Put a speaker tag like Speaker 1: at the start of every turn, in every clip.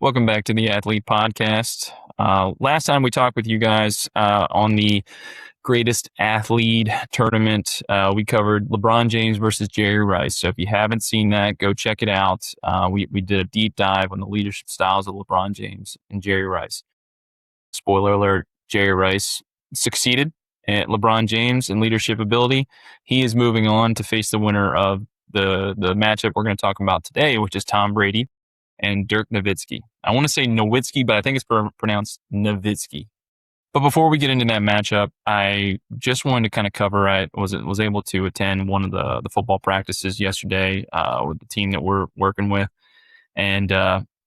Speaker 1: Welcome back to the Athlete Podcast. Last time we talked with you guys on the greatest athlete tournament, we covered LeBron James versus Jerry Rice. So if you haven't seen that, go check it out. We did a deep dive on the leadership styles of LeBron James and Jerry Rice. Spoiler alert, Jerry Rice succeeded at LeBron James in leadership ability. He is moving on to face the winner of the matchup we're going to talk about today, which is Tom Brady and Dirk Nowitzki. I want to say Nowitzki, but I think it's pronounced Nowitzki. But before we get into that matchup, I just wanted to kind of cover. I was able to attend one of the football practices yesterday with the team that we're working with, and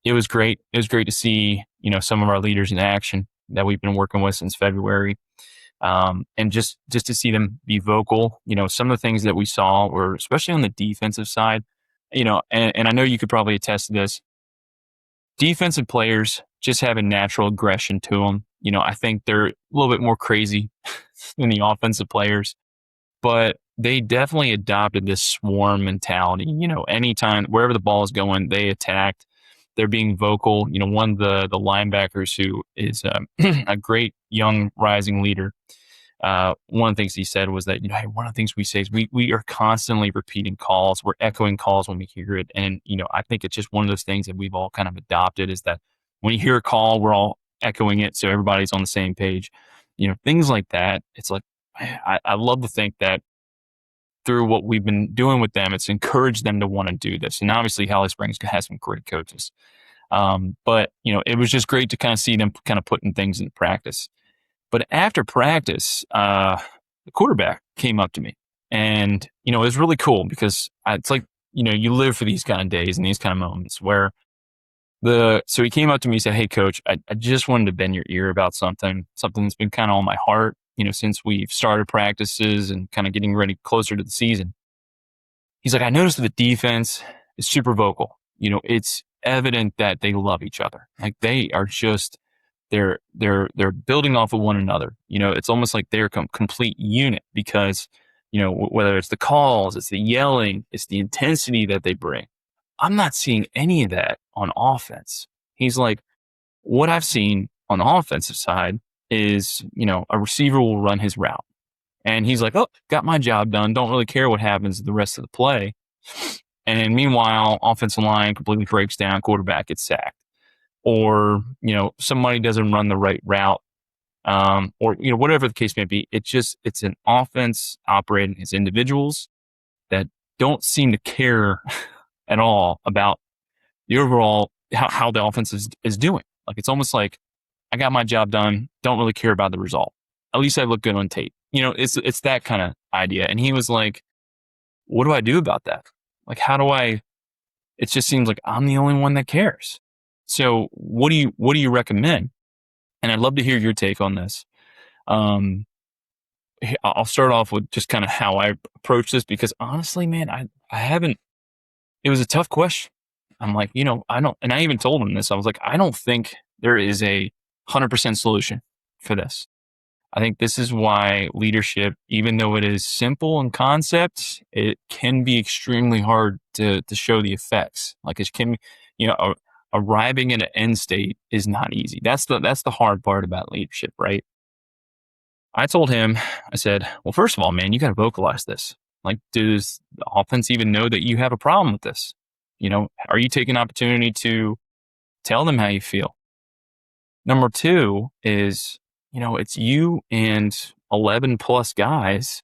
Speaker 1: it was great. It was great to see some of our leaders in action that we've been working with since February, and just to see them be vocal. Some of the things that we saw were, especially on the defensive side, and I know you could probably attest to this. Defensive players just have a natural aggression to them. I think they're a little bit more crazy than the offensive players, but they definitely adopted this swarm mentality. Anytime, wherever the ball is going, they attacked. They're being vocal. One of the linebackers who is a great young rising leader, one of the things he said was that, one of the things we say is we are constantly repeating calls. We're echoing calls when we hear it. And, I think it's just one of those things that we've all kind of adopted, is that when you hear a call, we're all echoing it. So everybody's on the same page, things like that. It's like, I love to think that through what we've been doing with them, it's encouraged them to want to do this. And obviously Holly Springs has some great coaches. But it was just great to kind of see them kind of putting things into practice. But after practice, the quarterback came up to me, and, it was really cool because it's like, you live for these kind of days and these kind of moments where so he came up to me and said, "Hey coach, I just wanted to bend your ear about something that's been kind of on my heart, since we've started practices and kind of getting ready closer to the season." He's like, "I noticed that the defense is super vocal. It's evident that they love each other. Like they are just, they're building off of one another. It's almost like they're a complete unit because, whether it's the calls, it's the yelling, it's the intensity that they bring. I'm not seeing any of that on offense." He's like, "What I've seen on the offensive side is, a receiver will run his route. And he's like, oh, got my job done. Don't really care what happens the rest of the play. And meanwhile, offensive line completely breaks down, quarterback gets sacked. Or, somebody doesn't run the right route, or, whatever the case may be. It's an offense operating as individuals that don't seem to care at all about the overall, how the offense is doing. Like, it's almost like, I got my job done, don't really care about the result. At least I look good on tape. It's that kind of idea." And he was like, "What do I do about that? Like, it just seems like I'm the only one that cares. So what do you recommend?" And I'd love to hear your take on this. I'll start off with just kind of how I approach this, because honestly, man, I haven't, it was a tough question. I'm like, I don't, and I even told him this. I was like, I don't think there is a 100% solution for this. I think this is why leadership, even though it is simple in concept, it can be extremely hard to show the effects. Like it can, arriving at an end state is not easy. That's the hard part about leadership, right? I told him, I said, well, first of all, man, you got to vocalize this. Like, does the offense even know that you have a problem with this? Are you taking an opportunity to tell them how you feel? Number two is, it's you and 11 plus guys.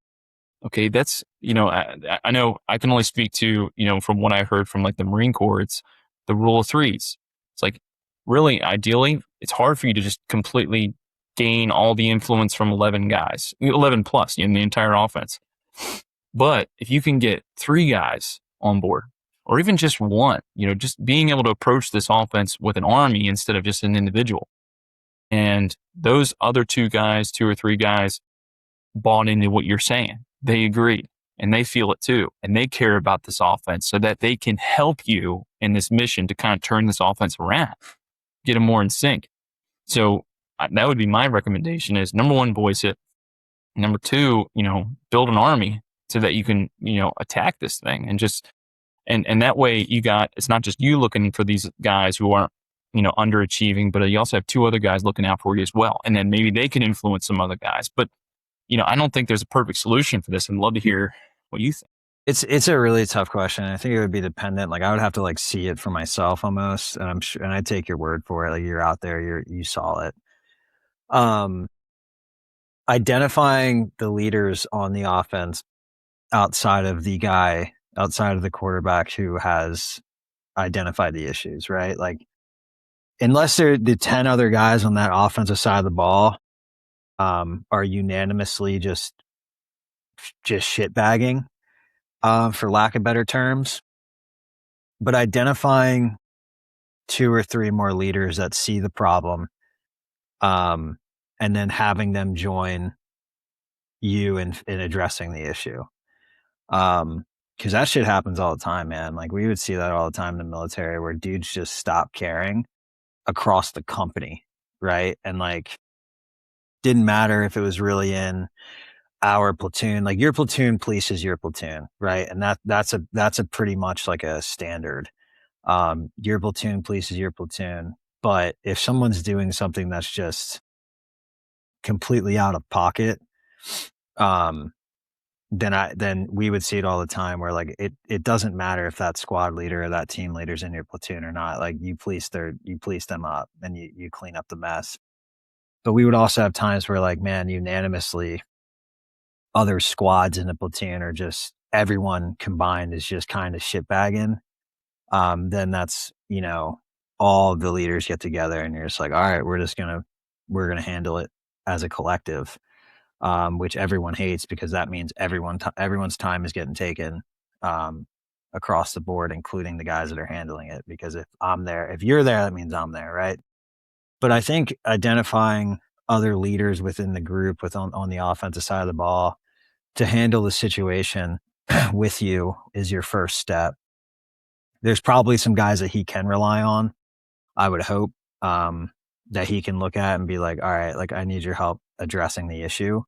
Speaker 1: Okay. That's, I know I can only speak to, from what I heard from like the Marine Corps, it's the rule of threes. It's like, really, ideally, it's hard for you to just completely gain all the influence from 11 guys, 11 plus in the entire offense. But if you can get 3 guys on board, or even just one, just being able to approach this offense with an army instead of just an individual. And those other 2 or 3 guys bought into what you're saying. They agree and they feel it too. And they care about this offense so that they can help you in this mission to kind of turn this offense around, get them more in sync. So that would be my recommendation is, number 1, voice it. Number 2, build an army so that you can, attack this thing and just, and that way it's not just you looking for these guys who aren't underachieving, but you also have two other guys looking out for you as well. And then maybe they can influence some other guys. But, I don't think there's a perfect solution for this. I'd love to hear what you think.
Speaker 2: It's a really tough question. I think it would be dependent. Like I would have to like see it for myself almost. And I'm sure, and I take your word for it. Like you're out there, you saw it. Identifying the leaders on the offense outside of the quarterback who has identified the issues, right? Like unless they're the 10 other guys on that offensive side of the ball are unanimously just shitbagging, for lack of better terms. But identifying 2 or 3 more leaders that see the problem, and then having them join you in addressing the issue. Because that shit happens all the time, man. Like we would see that all the time in the military where dudes just stop caring across the company, right? And like didn't matter if it was really in our platoon. Like your platoon polices your platoon, right? And that's a pretty much like a standard. Your platoon polices your platoon. But if someone's doing something that's just completely out of pocket, then we would see it all the time where like it doesn't matter if that squad leader or that team leader's in your platoon or not. Like you police them up and you clean up the mess. But we would also have times where like, man, unanimously other squads in the platoon are just everyone combined is just kind of shitbagging. Then that's, all the leaders get together and you're just like, all right, we're going to handle it as a collective. Which everyone hates because that means everyone's time is getting taken across the board, including the guys that are handling it. Because if you're there, that means I'm there, right? But I think identifying other leaders within the group on the offensive side of the ball to handle the situation with you is your first step. There's probably some guys that he can rely on, I would hope, that he can look at and be like, all right, like I need your help addressing the issue.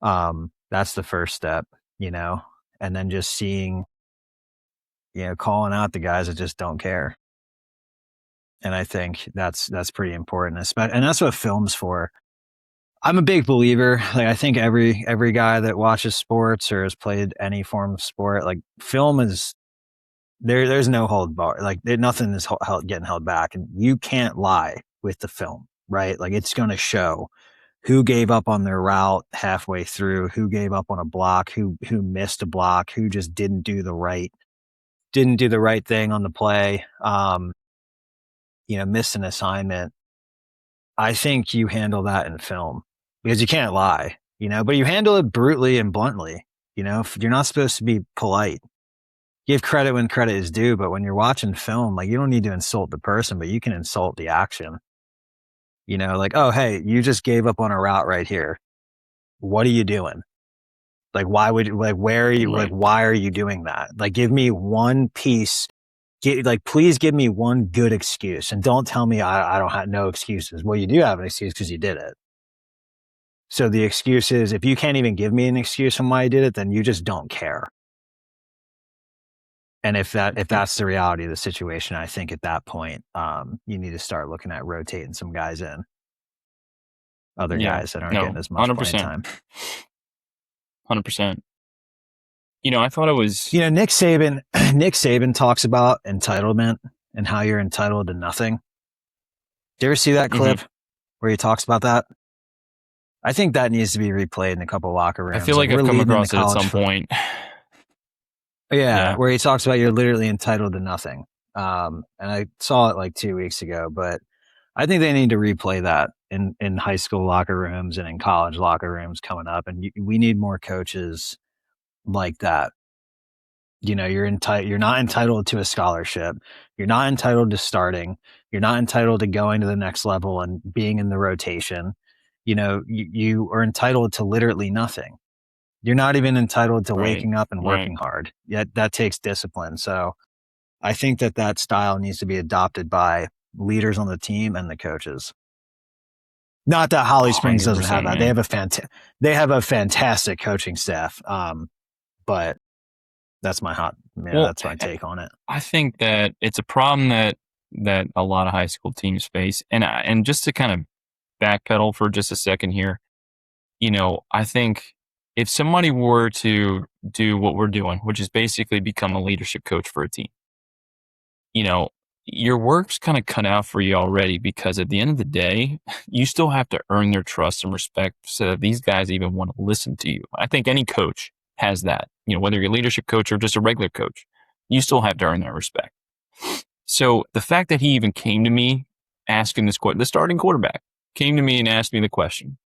Speaker 2: That's the first step, and then just seeing, calling out the guys that just don't care. And I think that's pretty important, and that's what film's for. I'm a big believer. Like I think every guy that watches sports or has played any form of sport, like film is there's no hold bar. Like nothing is getting held back, and you can't lie with the film, right? Like it's going to show who gave up on their route halfway through, who gave up on a block, who missed a block, who just didn't do the right thing on the play, missed an assignment. I think you handle that in film because you can't lie, but you handle it brutally and bluntly. You're not supposed to be polite. Give credit when credit is due, but when you're watching film, like you don't need to insult the person, but you can insult the action. Like, oh, hey, you just gave up on a route right here. What are you doing? Like, why are you doing that? Like, give me one piece. Please give me one good excuse and don't tell me I don't have no excuses. Well, you do have an excuse because you did it. So the excuse is if you can't even give me an excuse on why you did it, then you just don't care. And if that's the reality of the situation, I think at that point, you need to start looking at rotating some guys in. Other guys that aren't getting as much
Speaker 1: 100%.
Speaker 2: playing time.
Speaker 1: 100%. I thought it was...
Speaker 2: Nick Saban talks about entitlement and how you're entitled to nothing. Did you ever see that clip where he talks about that? I think that needs to be replayed in a couple locker rooms.
Speaker 1: I feel like I've come across it at some point.
Speaker 2: Yeah, where he talks about you're literally entitled to nothing. And I saw it like 2 weeks ago, but I think they need to replay that in high school locker rooms and in college locker rooms coming up. And we need more coaches like that. You're not entitled to a scholarship. You're not entitled to starting. You're not entitled to going to the next level and being in the rotation. You are entitled to literally nothing. You're not even entitled to waking up and working hard. Yet that takes discipline. So I think that style needs to be adopted by leaders on the team and the coaches. Not that Holly Springs doesn't have that. Man. They have a fantastic coaching staff. But that's my that's my take on it.
Speaker 1: I think that it's a problem that that a lot of high school teams face. And just to kind of backpedal for just a second here, I think if somebody were to do what we're doing, which is basically become a leadership coach for a team, you know, your work's kind of cut out for you already because at the end of the day, you still have to earn their trust and respect so that these guys even want to listen to you. I think any coach has that, whether you're a leadership coach or just a regular coach, you still have to earn their respect. So the fact that he even came to me asking this question, the starting quarterback came to me and asked me the question,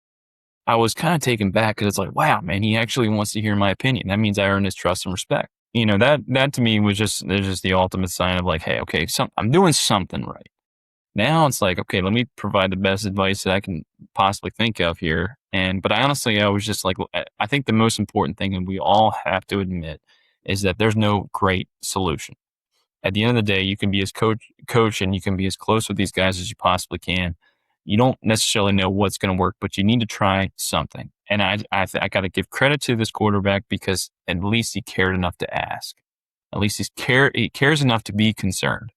Speaker 1: I was kind of taken back because it's like, wow, man, he actually wants to hear my opinion. That means I earn his trust and respect. That to me was just the ultimate sign of like, hey, okay, I'm doing something right. Now it's like, okay, let me provide the best advice that I can possibly think of here. But I was just like, I think the most important thing, and we all have to admit, is that there's no great solution. At the end of the day, you can be as coach, and you can be as close with these guys as you possibly can. You don't necessarily know what's going to work, but you need to try something. And I got to give credit to this quarterback because at least he cared enough to ask. At least he cares enough to be concerned.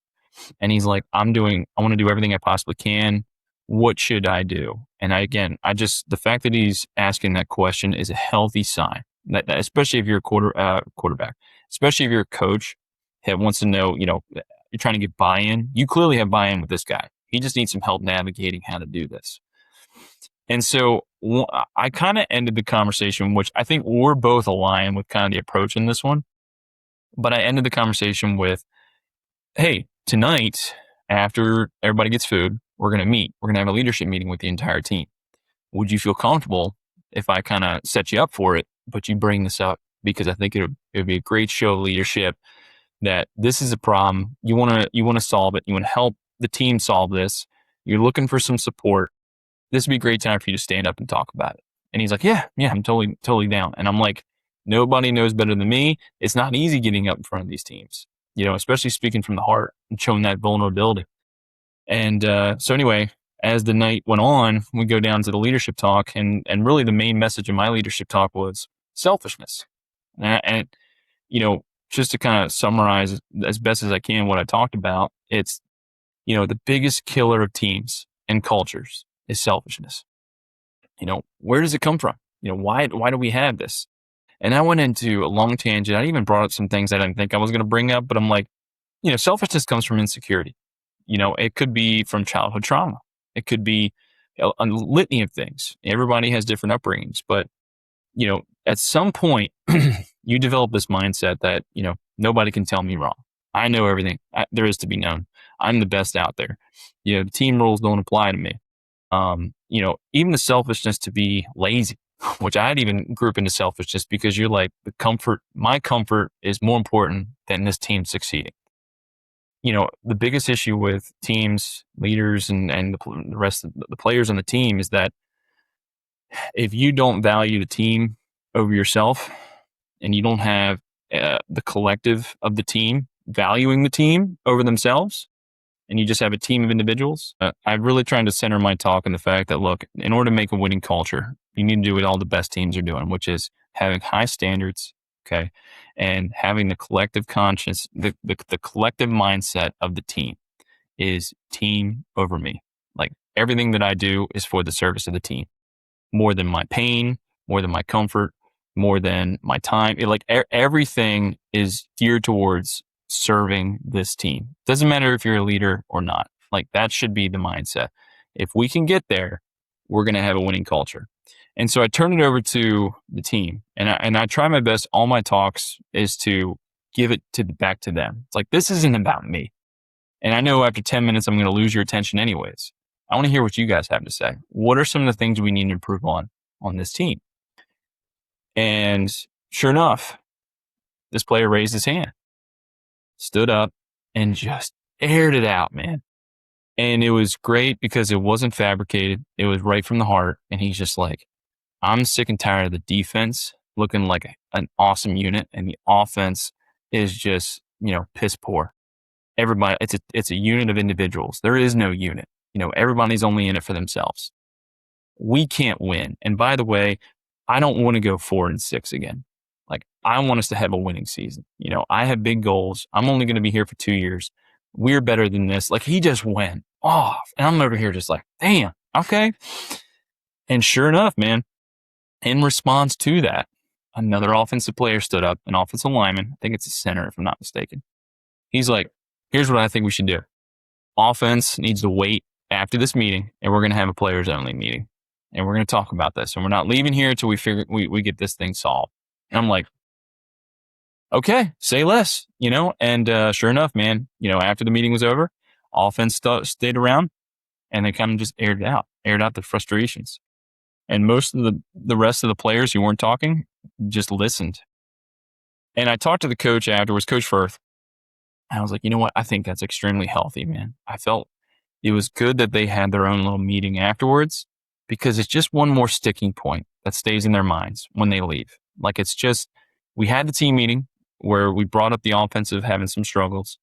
Speaker 1: And he's like, I want to do everything I possibly can. What should I do? And the fact that he's asking that question is a healthy sign. That especially if you're a quarterback, especially if you're a coach that wants to know, you're trying to get buy-in. You clearly have buy-in with this guy. He just needs some help navigating how to do this. And so I kind of ended the conversation, which I think we're both aligned with kind of the approach in this one. But I ended the conversation with, hey, tonight, after everybody gets food, we're going to meet. We're going to have a leadership meeting with the entire team. Would you feel comfortable if I kind of set you up for it, but you bring this up? Because I think it would be a great show of leadership that this is a problem. You want to solve it. You want to help the team solve this. You're looking for some support. This would be a great time for you to stand up and talk about it. And he's like, yeah, I'm totally down. And I'm like, nobody knows better than me. It's not easy getting up in front of these teams, especially speaking from the heart and showing that vulnerability. And so anyway, as the night went on, we go down to the leadership talk, and really the main message of my leadership talk was selfishness. And just to kind of summarize as best as I can what I talked about, it's, the biggest killer of teams and cultures is selfishness. Where does it come from? Why do we have this? And I went into a long tangent. I even brought up some things I didn't think I was going to bring up, but I'm like, selfishness comes from insecurity. It could be from childhood trauma. It could be a litany of things. Everybody has different upbringings, but, at some point you develop this mindset that, nobody can tell me wrong. I know everything there is to be known. I'm the best out there. The team rules don't apply to me. Even the selfishness to be lazy, which I'd even group into selfishness because you're like, my comfort is more important than this team succeeding. The biggest issue with teams, leaders, and the rest of the players on the team is that if you don't value the team over yourself and you don't have the collective of the team valuing the team over themselves, and you just have a team of individuals, I'm really trying to center my talk on the fact that, look, in order to make a winning culture, you need to do what all the best teams are doing, which is having high standards, okay, and having the collective conscience, the collective mindset of the team is team over me. Like everything that I do is for the service of the team, more than my pain, more than my comfort, more than my time. Everything is geared towards serving this team. Doesn't matter if you're a leader or not. Like that should be the mindset. If we can get there, we're going to have a winning culture. And so I turn it over to the team, and I try my best. All my talks is to give it back to them. It's like, this isn't about me. And I know after 10 minutes, I'm going to lose your attention anyways. I want to hear what you guys have to say. What are some of the things we need to improve on this team? And sure enough, this player raised his hand, stood up, and just aired it out, man. And it was great because it wasn't fabricated. It was right from the heart. And he's just like, I'm sick and tired of the defense looking like an awesome unit, and the offense is just, piss poor. Everybody, it's a unit of individuals. There is no unit. Everybody's only in it for themselves. We can't win. And by the way, I don't want to go 4-6 again. Like I want us to have a winning season. I have big goals. I'm only going to be here for 2 years, We're better than this. Like, he just went off. And I'm over here just like, damn, okay. And sure enough, man, in response to that, another offensive player stood up, an offensive lineman. I think it's a center, if I'm not mistaken. He's like, here's what I think we should do. Offense needs to wait after this meeting, and we're going to have a players only meeting. And we're going to talk about this. And we're not leaving here until we get this thing solved. And I'm like, okay, say less, And sure enough, man, after the meeting was over, offense stayed around, and they kind of just aired out their frustrations. And most of the rest of the players who weren't talking just listened. And I talked to the coach afterwards, Coach Firth. And I was like, you know what? I think that's extremely healthy, man. I felt it was good that they had their own little meeting afterwards, because it's just one more sticking point that stays in their minds when they leave. Like, it's just, we had the team meeting where we brought up the offensive having some struggles.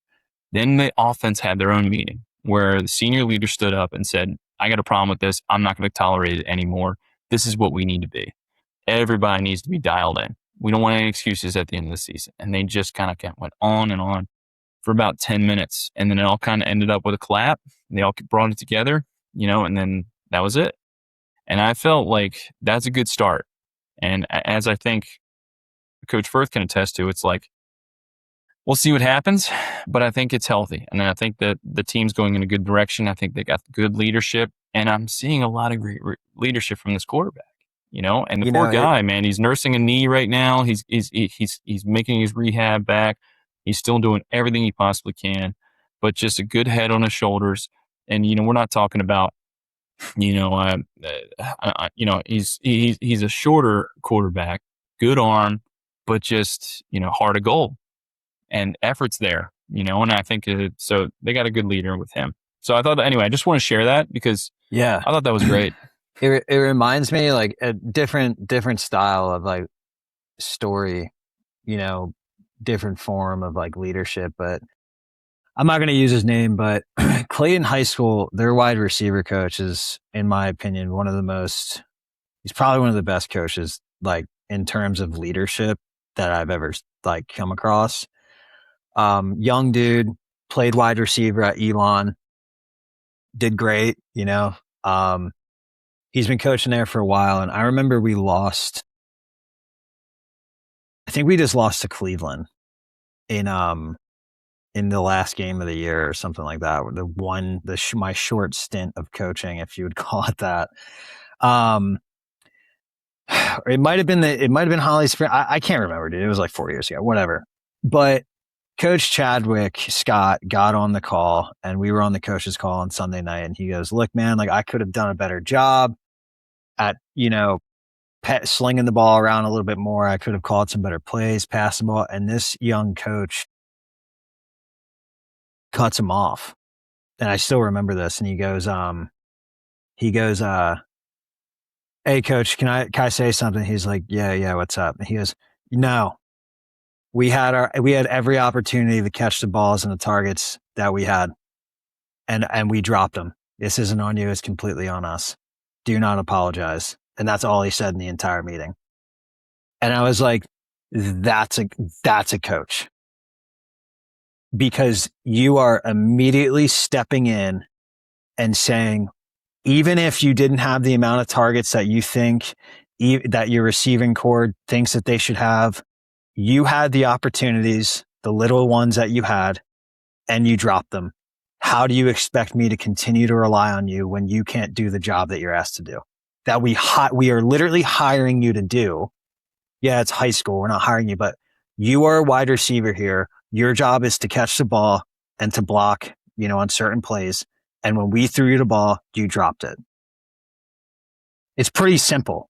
Speaker 1: Then the offense had their own meeting where the senior leader stood up and said, I got a problem with this. I'm not going to tolerate it anymore. This is what we need to be. Everybody needs to be dialed in. We don't want any excuses at the end of the season. And they just kind of went on and on for about 10 minutes. And then it all kind of ended up with a clap. They all brought it together, and then that was it. And I felt like that's a good start. And as I think Coach Firth can attest to, it's like, we'll see what happens, but I think it's healthy. And I think that the team's going in a good direction. I think they got good leadership, and I'm seeing a lot of great leadership from this quarterback, and the poor guy, man, he's nursing a knee right now. He's making his rehab back. He's still doing everything he possibly can, but just a good head on his shoulders. And, we're not talking about, he's a shorter quarterback, good arm, but just, heart of gold. And effort's there, and I think so they got a good leader with him. So I thought, anyway, I just want to share that because I thought that was great.
Speaker 2: It reminds me like a different style of like story, different form of like leadership, but I'm not going to use his name, but Clayton High School, their wide receiver coach is, in my opinion, he's probably one of the best coaches, like in terms of leadership that I've ever like come across. Young dude, played wide receiver at Elon, did great, he's been coaching there for a while. And I remember I think we just lost to Cleveland in the last game of the year or something like that. My short stint of coaching, if you would call it that. It might have been Holly Spring. I can't remember, dude. It was like 4 years ago, whatever. But Coach Chadwick Scott got on the call, and we were on the coach's call on Sunday night, and he goes, look, man, like I could have done a better job at, slinging the ball around a little bit more. I could have called some better plays, passed the ball. And this young coach cuts him off. And I still remember this. And he goes, hey coach, can I say something? He's like, yeah, what's up? And he goes, no, we had every opportunity to catch the balls and the targets that we had. And we dropped them. This isn't on you. It's completely on us. Do not apologize. And that's all he said in the entire meeting. And I was like, that's a coach. Because you are immediately stepping in and saying, even if you didn't have the amount of targets that you think that your receiving corps thinks that they should have, you had the opportunities, the little ones that you had, and you dropped them. How do you expect me to continue to rely on you when you can't do the job that you're asked to do? That we are literally hiring you to do. Yeah, it's high school. We're not hiring you, but you are a wide receiver here. Your job is to catch the ball and to block, on certain plays. And when we threw you the ball, you dropped it. It's pretty simple,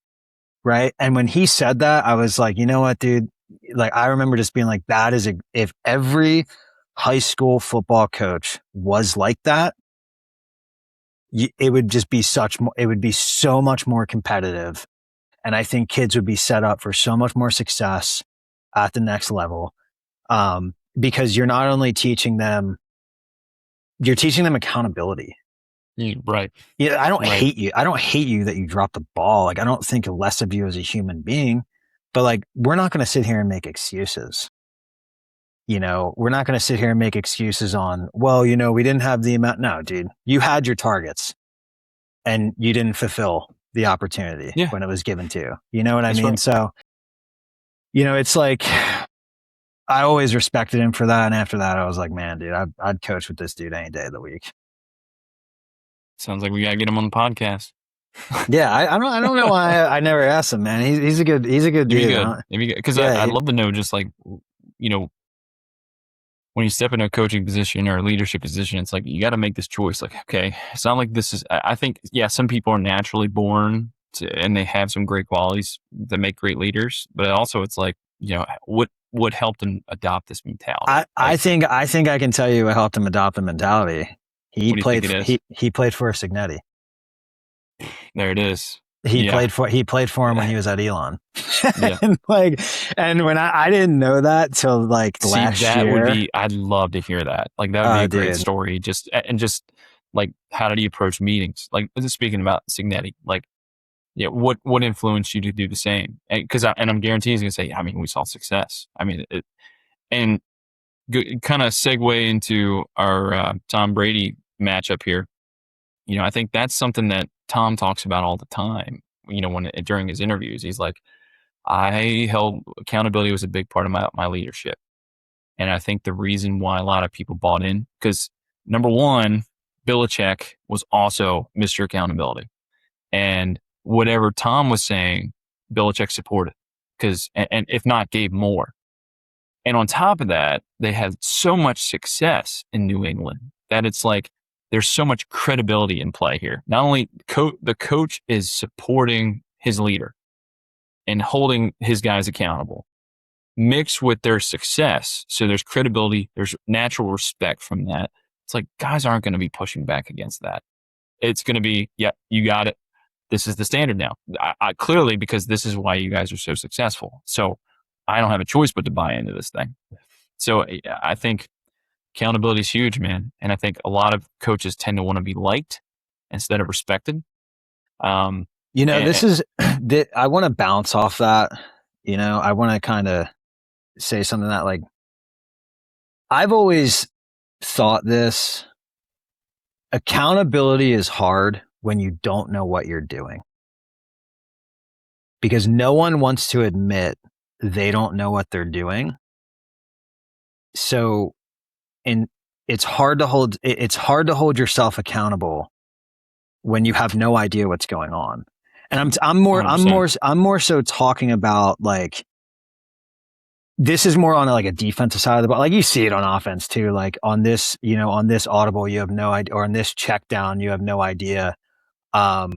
Speaker 2: right? And when he said that, I was like, you know what, dude? Like, I remember just being like, if every high school football coach was like that, it would just be it would be so much more competitive. And I think kids would be set up for so much more success at the next level. Because you're not only teaching them, you're teaching them accountability.
Speaker 1: Right.
Speaker 2: Yeah. I don't hate you. I don't hate you that you dropped the ball. Like, I don't think less of you as a human being, but like, we're not going to sit here and make excuses. We're not going to sit here and make excuses on, well, we didn't have the amount. No, dude, you had your targets and you didn't fulfill the opportunity
Speaker 1: Yeah,
Speaker 2: when it was given to you. You know what I
Speaker 1: that's
Speaker 2: mean?
Speaker 1: right.
Speaker 2: So, it's like, I always respected him for that. And after that, I was like, man, dude, I'd coach with this dude any day of the week.
Speaker 1: Sounds like we gotta get him on the podcast.
Speaker 2: Yeah, I don't know why I never asked him, man. He's a good
Speaker 1: It'd be
Speaker 2: dude.
Speaker 1: good. It'd be good because
Speaker 2: Yeah,
Speaker 1: I'd love to know just like when you step into a coaching position or a leadership position, it's like you got to make this choice. Like, okay, it's not like this is. I think, yeah, some people are naturally born and they have some great qualities that make great leaders, but also it's like what helped them adopt this mentality.
Speaker 2: I think I can tell you what helped him adopt the mentality. He
Speaker 1: What do you think
Speaker 2: played
Speaker 1: it is?
Speaker 2: he played for Signetti.
Speaker 1: There it is.
Speaker 2: He
Speaker 1: Yeah.
Speaker 2: played for him when he was at Elon.
Speaker 1: Yeah.
Speaker 2: and when I didn't know that till like last year.
Speaker 1: I'd love to hear that. Like that would be a great
Speaker 2: Dude.
Speaker 1: story. Just like, how did he approach meetings? Like, just speaking about Signetti, like, yeah, what influenced you to do the same? Because I'm guaranteed he's gonna say, I mean, we saw success. I mean, and kind of segue into our Tom Brady matchup here. I think that's something that Tom talks about all the time. During his interviews, he's like, I held accountability was a big part of my leadership. And I think the reason why a lot of people bought in, because number one, Belichick was also Mr. Accountability. And whatever Tom was saying, Belichick supported, and if not, gave more. And on top of that, they had so much success in New England that it's like there's so much credibility in play here. Not only the coach is supporting his leader and holding his guys accountable, mixed with their success. So there's credibility, there's natural respect from that. It's like guys aren't going to be pushing back against that. It's going to be, yeah, you got it. This is the standard now. I clearly, because this is why you guys are so successful. So I don't have a choice but to buy into this thing. So I think accountability is huge, man. And I think a lot of coaches tend to want to be liked instead of respected.
Speaker 2: This is I want to bounce off that. I want to kind of say something that, like, I've always thought this: accountability is hard when you don't know what you're doing, because no one wants to admit they don't know what they're doing. So, it's hard to hold yourself accountable when you have no idea what's going on. And I'm more so talking about, like, this is more on like a defensive side of the ball. Like, you see it on offense too. Like on this audible, you have no idea, or on this check down, you have no idea. On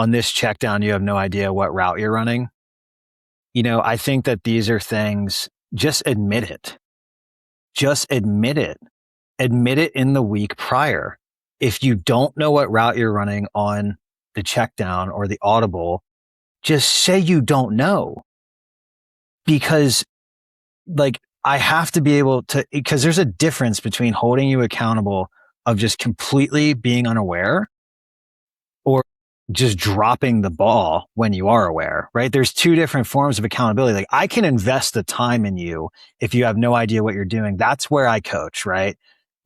Speaker 2: this check down, you have no idea what route you're running. I think that these are things, just admit it. Just admit it. Admit it in the week prior. If you don't know what route you're running on the check down or the audible, just say you don't know. Because, like, I have to be able to, because there's a difference between holding you accountable of just completely being unaware or just dropping the ball when you are aware, right? There's two different forms of accountability. Like, I can invest the time in you if you have no idea what you're doing. That's where I coach, right?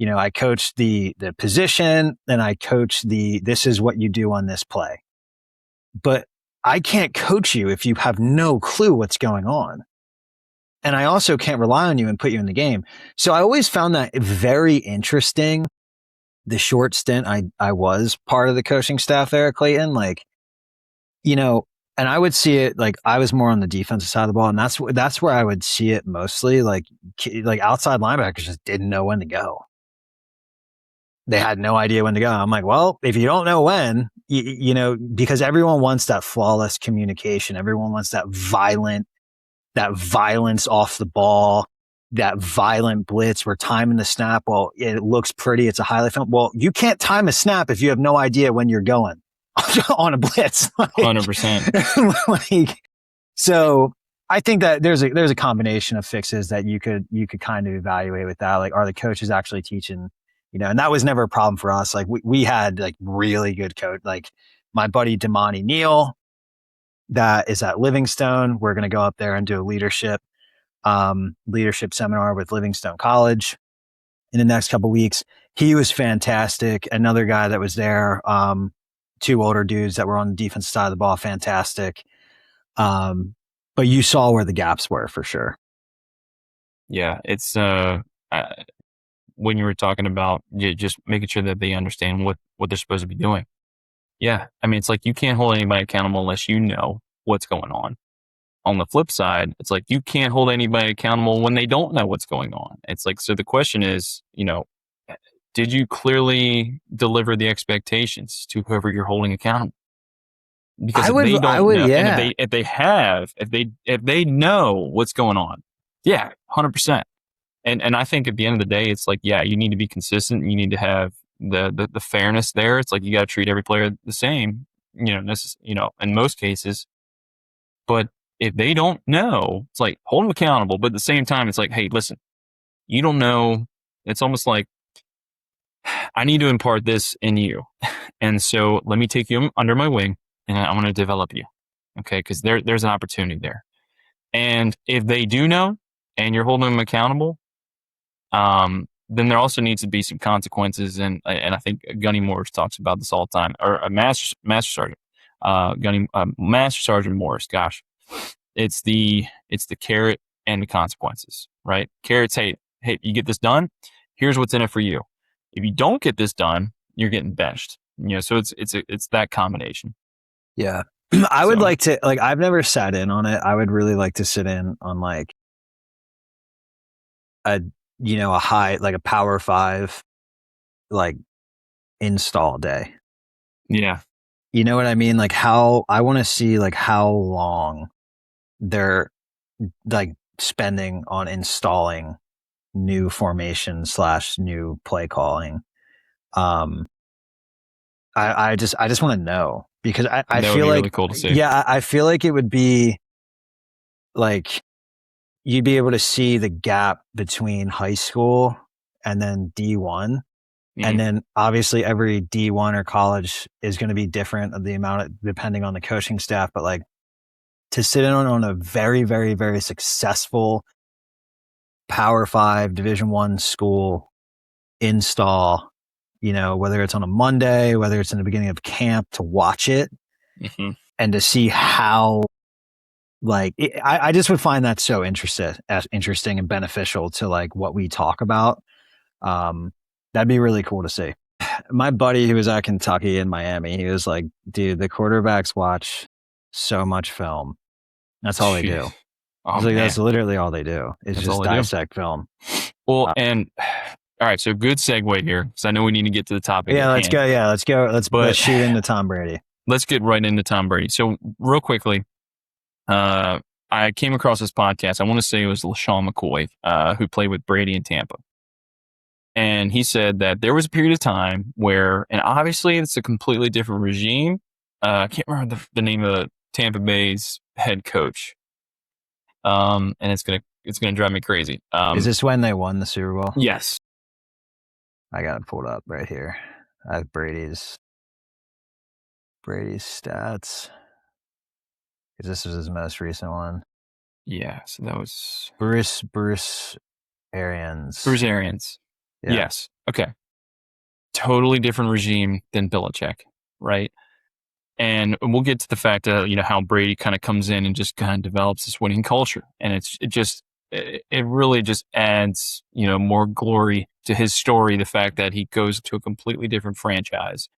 Speaker 2: I coach the position, and I coach this is what you do on this play. But I can't coach you if you have no clue what's going on. And I also can't rely on you and put you in the game. So I always found that very interesting. The short stint I was part of the coaching staff there at Clayton, like, and I would see it, like, I was more on the defensive side of the ball, and that's where I would see it mostly. Like outside linebackers just didn't know when to go. They had no idea when to go. I'm like, well, if you don't know when, because everyone wants that flawless communication. Everyone wants that violence off the ball, that violent blitz where timing the snap, well, it looks pretty, it's a highlight film. Well, you can't time a snap if you have no idea when you're going on a blitz.
Speaker 1: 100%.
Speaker 2: So I think that there's a combination of fixes that you could kind of evaluate with that. Like, are the coaches actually teaching? And that was never a problem for us. Like, we had, like, really good coach, like my buddy Damani Neal, that is at Livingstone. We're going to go up there and do a leadership leadership seminar with Livingstone College in the next couple weeks. He was fantastic. Another guy that was there, two older dudes that were on the defense side of the ball, fantastic. But you saw where the gaps were for sure.
Speaker 1: Yeah, it's when you were talking about just making sure that they understand what they're supposed to be doing. Yeah, I mean, it's like you can't hold anybody accountable unless you know what's going on. On the flip side, it's like you can't hold anybody accountable when they don't know what's going on. It's like, so the question is, did you clearly deliver the expectations to whoever you're holding accountable? Because if they don't know,
Speaker 2: yeah.
Speaker 1: and if they know what's going on, yeah, 100%. And I think at the end of the day, it's like, yeah, you need to be consistent. You need to have the fairness there. It's like you got to treat every player the same, in most cases. But if they don't know, it's like hold them accountable. But at the same time, it's like, hey, listen, you don't know. It's almost like I need to impart this in you, and so let me take you under my wing, and I want to develop you, okay? Because there's an opportunity there. And if they do know, and you're holding them accountable, then there also needs to be some consequences. And I think Gunny Morris talks about this all the time, or a master sergeant, Master Sergeant Morris. Gosh, it's the carrot and the consequences, right? Carrots, hey, you get this done. Here's what's in it for you. If you don't get this done, you're getting benched. So it's that combination.
Speaker 2: Yeah. I would like to, I've never sat in on it. I would really like to sit in on a high, like a Power 5, install day.
Speaker 1: Yeah.
Speaker 2: You know what I mean? Like how I want to see how long they're spending on installing new formation / new play calling. I just want to know, because I feel
Speaker 1: would be
Speaker 2: like
Speaker 1: really cool to see.
Speaker 2: Yeah, I feel like it would be you'd be able to see the gap between high school and then D1. Mm-hmm. And then obviously every D1 or college is going to be different of the amount depending on the coaching staff. But to sit in on a very, very, very successful Power 5 Division I school install, whether it's on a Monday, whether it's in the beginning of camp, to watch it, mm-hmm. and to see how I just would find that so interesting and beneficial to what we talk about. That'd be really cool to see. My buddy who was at Kentucky and Miami, he was like, dude, the quarterbacks watch so much film. That's all they do. Oh, that's literally all they do. It's just dissect film.
Speaker 1: Well, and all right, so good segue here, because I know we need to get to the topic.
Speaker 2: Yeah, let's go. Yeah, let's go. Let's shoot into Tom Brady.
Speaker 1: Let's get right into Tom Brady. So real quickly, I came across this podcast. I want to say it was LaShawn McCoy, who played with Brady in Tampa. And he said that there was a period of time where, and obviously it's a completely different regime. I can't remember the name of Tampa Bay's head coach. And it's gonna drive me crazy.
Speaker 2: Is this when they won the Super Bowl?
Speaker 1: Yes.
Speaker 2: I got it pulled up right here. I have Brady's stats, because this was his most recent one.
Speaker 1: Yeah, so that was
Speaker 2: Bruce Arians.
Speaker 1: Bruce Arians. Yeah. Yes. Okay. Totally different regime than Belichick, right? And we'll get to the fact that, how Brady kind of comes in and just kind of develops this winning culture. And it really just adds, more glory to his story. The fact that he goes to a completely different franchise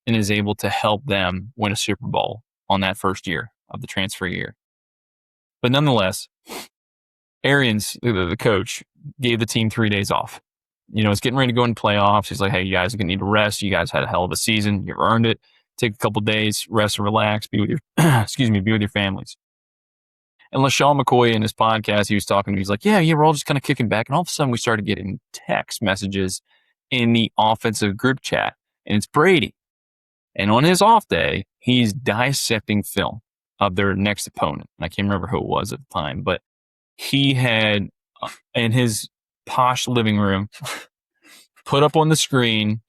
Speaker 1: and is able to help them win a Super Bowl on that first year of the transfer year. But nonetheless, Arians, the coach, gave the team 3 days off. It's getting ready to go in playoffs. He's like, hey, you guys are going to need to rest. You guys had a hell of a season. You've earned it. Take a couple days, rest and relax, be with your, be with your families. And LaShawn McCoy in his podcast, he was talking to me. He's like, yeah, we're all just kind of kicking back. And all of a sudden we started getting text messages in the offensive group chat. And it's Brady. And on his off day, he's dissecting film of their next opponent. And I can't remember who it was at the time, but he had in his posh living room put up on the screen,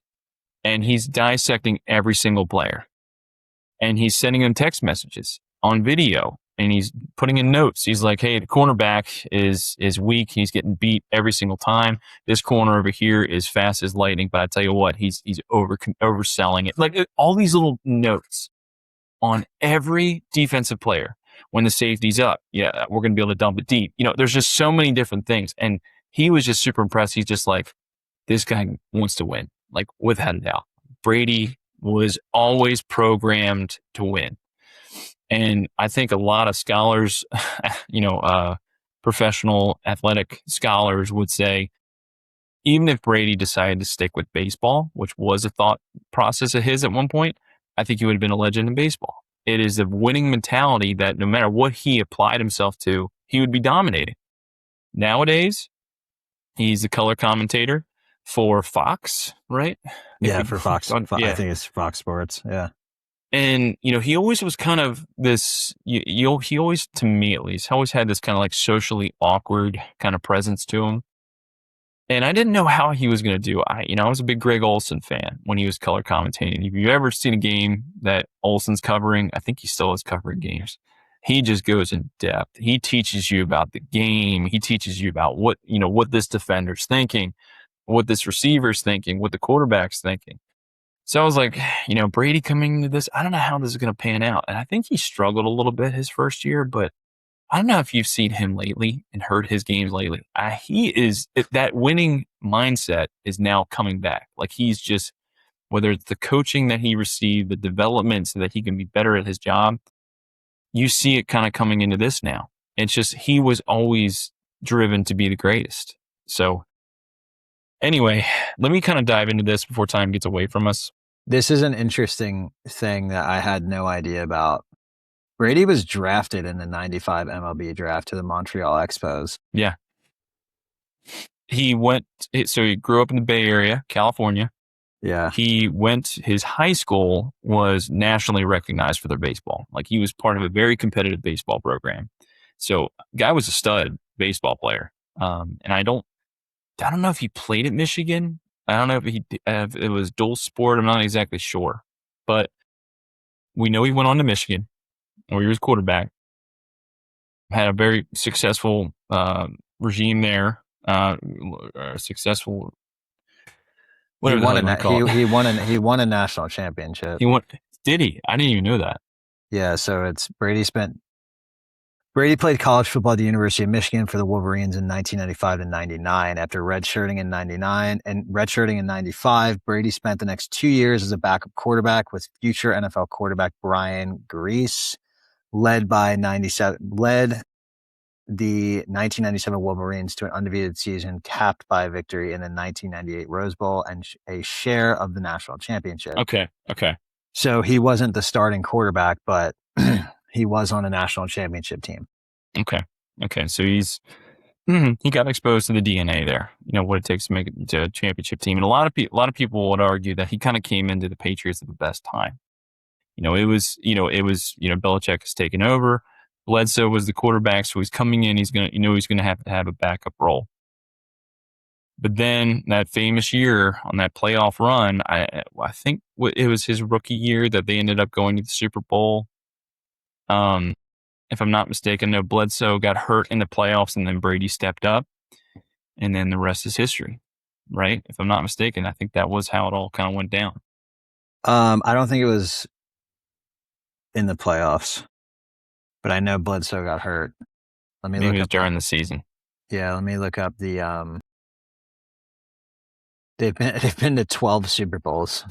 Speaker 1: and he's dissecting every single player. And he's sending them text messages on video and he's putting in notes. He's like, hey, the cornerback is weak. He's getting beat every single time. This corner over here is fast as lightning, but I tell you what, he's overselling it. Like all these little notes on every defensive player. When the safety's up, yeah, we're going to be able to dump it deep. There's just so many different things. And he was just super impressed. He's just like, this guy wants to win, like without a doubt. Brady was always programmed to win. And I think a lot of scholars, professional athletic scholars would say, even if Brady decided to stick with baseball, which was a thought process of his at one point, I think he would have been a legend in baseball. It is a winning mentality that no matter what he applied himself to, he would be dominating. Nowadays, he's a color commentator for Fox, right?
Speaker 2: Yeah, for Fox.
Speaker 1: Yeah.
Speaker 2: I think it's Fox Sports. Yeah.
Speaker 1: And, he always was kind of this, he always, to me at least, always had this kind of like socially awkward kind of presence to him. And I didn't know how he was going to do. I was a big Greg Olson fan when he was color commentating. If you've ever seen a game that Olson's covering, I think he still is covering games. He just goes in depth. He teaches you about the game. He teaches you about what this defender's thinking, what this receiver's thinking, what the quarterback's thinking. So I was like, Brady coming into this, I don't know how this is going to pan out. And I think he struggled a little bit his first year, but I don't know if you've seen him lately and heard his games lately. That winning mindset is now coming back. Like he's just, whether it's the coaching that he received, the development so that he can be better at his job, you see it kind of coming into this now. It's just, he was always driven to be the greatest. So anyway, let me kind of dive into this before time gets away from us.
Speaker 2: This is an interesting thing that I had no idea about. Brady was drafted in the 95 MLB draft to the Montreal Expos.
Speaker 1: Yeah. He grew up in the Bay Area, California.
Speaker 2: Yeah.
Speaker 1: His high school was nationally recognized for their baseball. Like he was part of a very competitive baseball program. So guy was a stud baseball player. And I don't know if he played at Michigan. I don't know if it was dual sport. I'm not exactly sure, but we know he went on to Michigan, where he was quarterback. Had a very successful regime there. Successful. Whatever the hell you want to call it.
Speaker 2: He won a national championship.
Speaker 1: Did he? I didn't even know that.
Speaker 2: Yeah, so it's Brady played college football at the University of Michigan for the Wolverines in 1995 and 99. After redshirting in 99 and redshirting in 95, Brady spent the next 2 years as a backup quarterback with future NFL quarterback Brian Grease, led the 1997 Wolverines to an undefeated season capped by a victory in the 1998 Rose Bowl and a share of the national championship.
Speaker 1: Okay.
Speaker 2: So he wasn't the starting quarterback, but he was on a national championship team.
Speaker 1: Okay. So he got exposed to the DNA there. What it takes to make it to a championship team. And a lot of people would argue that he kind of came into the Patriots at the best time. It was Belichick has taken over. Bledsoe was the quarterback, so he's coming in. He's gonna have to have a backup role. But then that famous year on that playoff run, I think it was his rookie year that they ended up going to the Super Bowl. If I'm not mistaken, no, Bledsoe got hurt in the playoffs, and then Brady stepped up, and then the rest is history, right? If I'm not mistaken, I think that was how it all kind of went down.
Speaker 2: I don't think it was in the playoffs, but I know Bledsoe got hurt.
Speaker 1: Maybe it was during the season.
Speaker 2: Yeah, let me look up the. They've been to 12 Super Bowls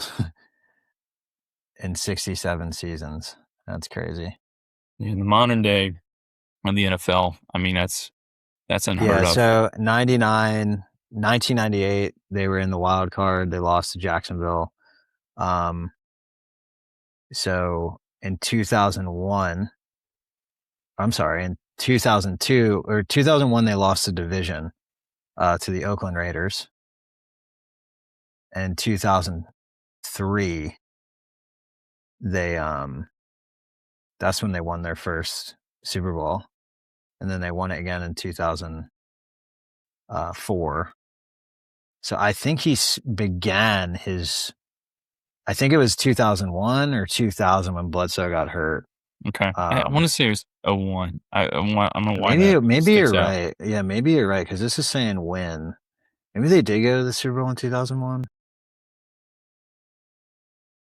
Speaker 2: in 67 seasons. That's crazy.
Speaker 1: In the modern day of the NFL, I mean that's unheard of.
Speaker 2: Yeah, so 1998, they were in the wild card. They lost to Jacksonville. So in 2001, I'm sorry, in 2002 or 2001, they lost the division to the Oakland Raiders. And 2003, that's when they won their first Super Bowl, and then they won it again in 2004. So I think he began his. I think it was 2001 or 2000 when Bledsoe got hurt.
Speaker 1: Okay. I want to say it was 01. I don't know why
Speaker 2: Maybe
Speaker 1: that
Speaker 2: maybe
Speaker 1: sticks
Speaker 2: you're
Speaker 1: out.
Speaker 2: right. Yeah, maybe you're right because this is saying when. Maybe they did go to the Super Bowl in 2001.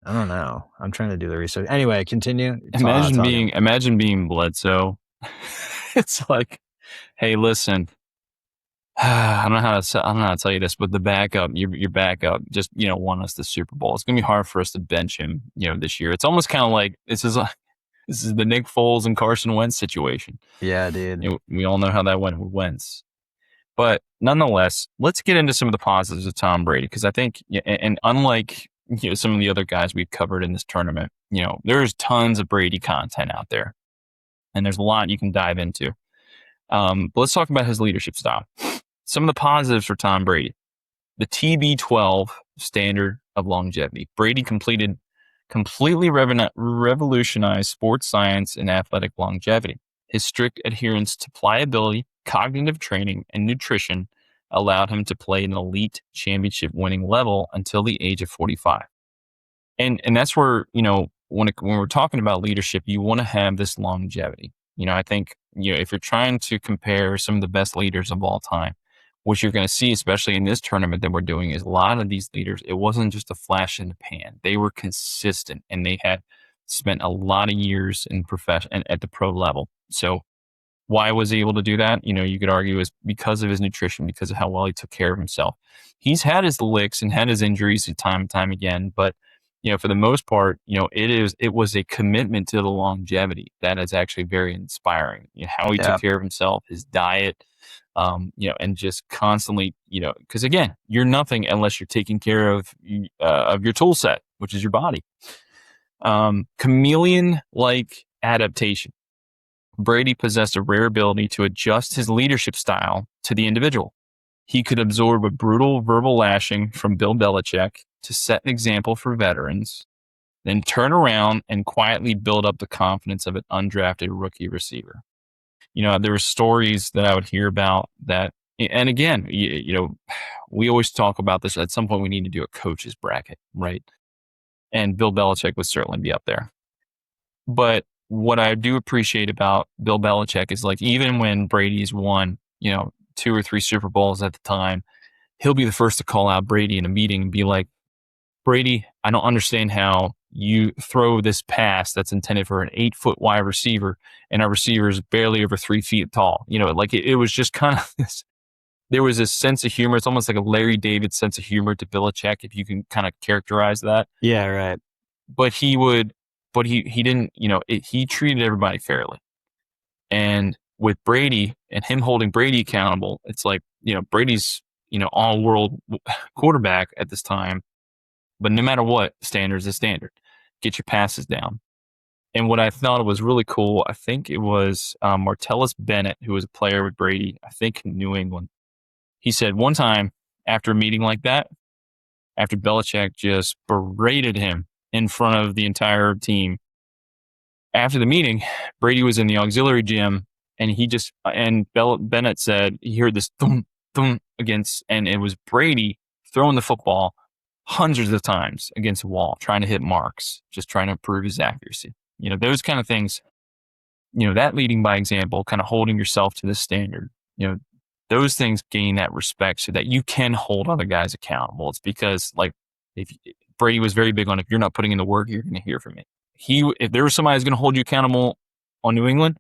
Speaker 2: I don't know. I'm trying to do the research. Anyway, continue talking.
Speaker 1: Imagine being Bledsoe. It's like, hey, listen, I don't know I don't know how to tell you this, but the backup, your backup, just won us the Super Bowl. It's gonna be hard for us to bench him, this year. It's almost kind of like this is the Nick Foles and Carson Wentz situation.
Speaker 2: Yeah, dude.
Speaker 1: We all know how that went with Wentz. But nonetheless, let's get into some of the positives of Tom Brady because I think, and unlike some of the other guys we've covered in this tournament, there's tons of Brady content out there, and there's a lot you can dive into. But let's talk about his leadership style. Some of the positives for Tom Brady: the TB12 standard of longevity. Brady completely revolutionized sports science and athletic longevity. His strict adherence to pliability, cognitive training, and nutrition allowed him to play an elite championship winning level until the age of 45. And that's where, when we're talking about leadership, you want to have this longevity. I think, if you're trying to compare some of the best leaders of all time, what you're going to see, especially in this tournament that we're doing, is a lot of these leaders, it wasn't just a flash in the pan. They were consistent and they had spent a lot of years in profession and at the pro level. So why was he able to do that? You could argue is because of his nutrition, because of how well he took care of himself. He's had his licks and had his injuries time and time again, but for the most part, it was a commitment to the longevity that is actually very inspiring. How he
Speaker 2: Yeah.
Speaker 1: took care of himself, his diet, and just constantly, because again, you're nothing unless you're taking care of your tool set, which is your body. Chameleon-like adaptation. Brady possessed a rare ability to adjust his leadership style to the individual. He could absorb a brutal verbal lashing from Bill Belichick to set an example for veterans, then turn around and quietly build up the confidence of an undrafted rookie receiver. There were stories that I would hear about that, and again, we always talk about this. At some point, we need to do a coach's bracket, right? And Bill Belichick would certainly be up there. But what I do appreciate about Bill Belichick is like even when Brady's won, 2 or 3 Super Bowls at the time, he'll be the first to call out Brady in a meeting and be like, Brady, I don't understand how you throw this pass that's intended for an 8-foot wide receiver and our receiver is barely over 3 feet tall. Like it was just kind of this. There was this sense of humor. It's almost like a Larry David sense of humor to Belichick, if you can kind of characterize that.
Speaker 2: Yeah, right.
Speaker 1: But he didn't, he treated everybody fairly. And with Brady and him holding Brady accountable, it's like, Brady's, all world quarterback at this time. But no matter what, standard is a standard. Get your passes down. And what I thought was really cool, I think it was Martellus Bennett, who was a player with Brady, I think in New England. He said one time after a meeting like that, after Belichick just berated him in front of the entire team, after the meeting, Brady was in the auxiliary gym and Bennett said he heard this thump, thump against, and it was Brady throwing the football hundreds of times against the wall, trying to hit marks, just trying to improve his accuracy. Those kind of things, that leading by example, kind of holding yourself to this standard, those things gain that respect so that you can hold other guys accountable. It's because like if Brady was very big on, if you're not putting in the work, you're going to hear from me. If there was somebody who's going to hold you accountable on New England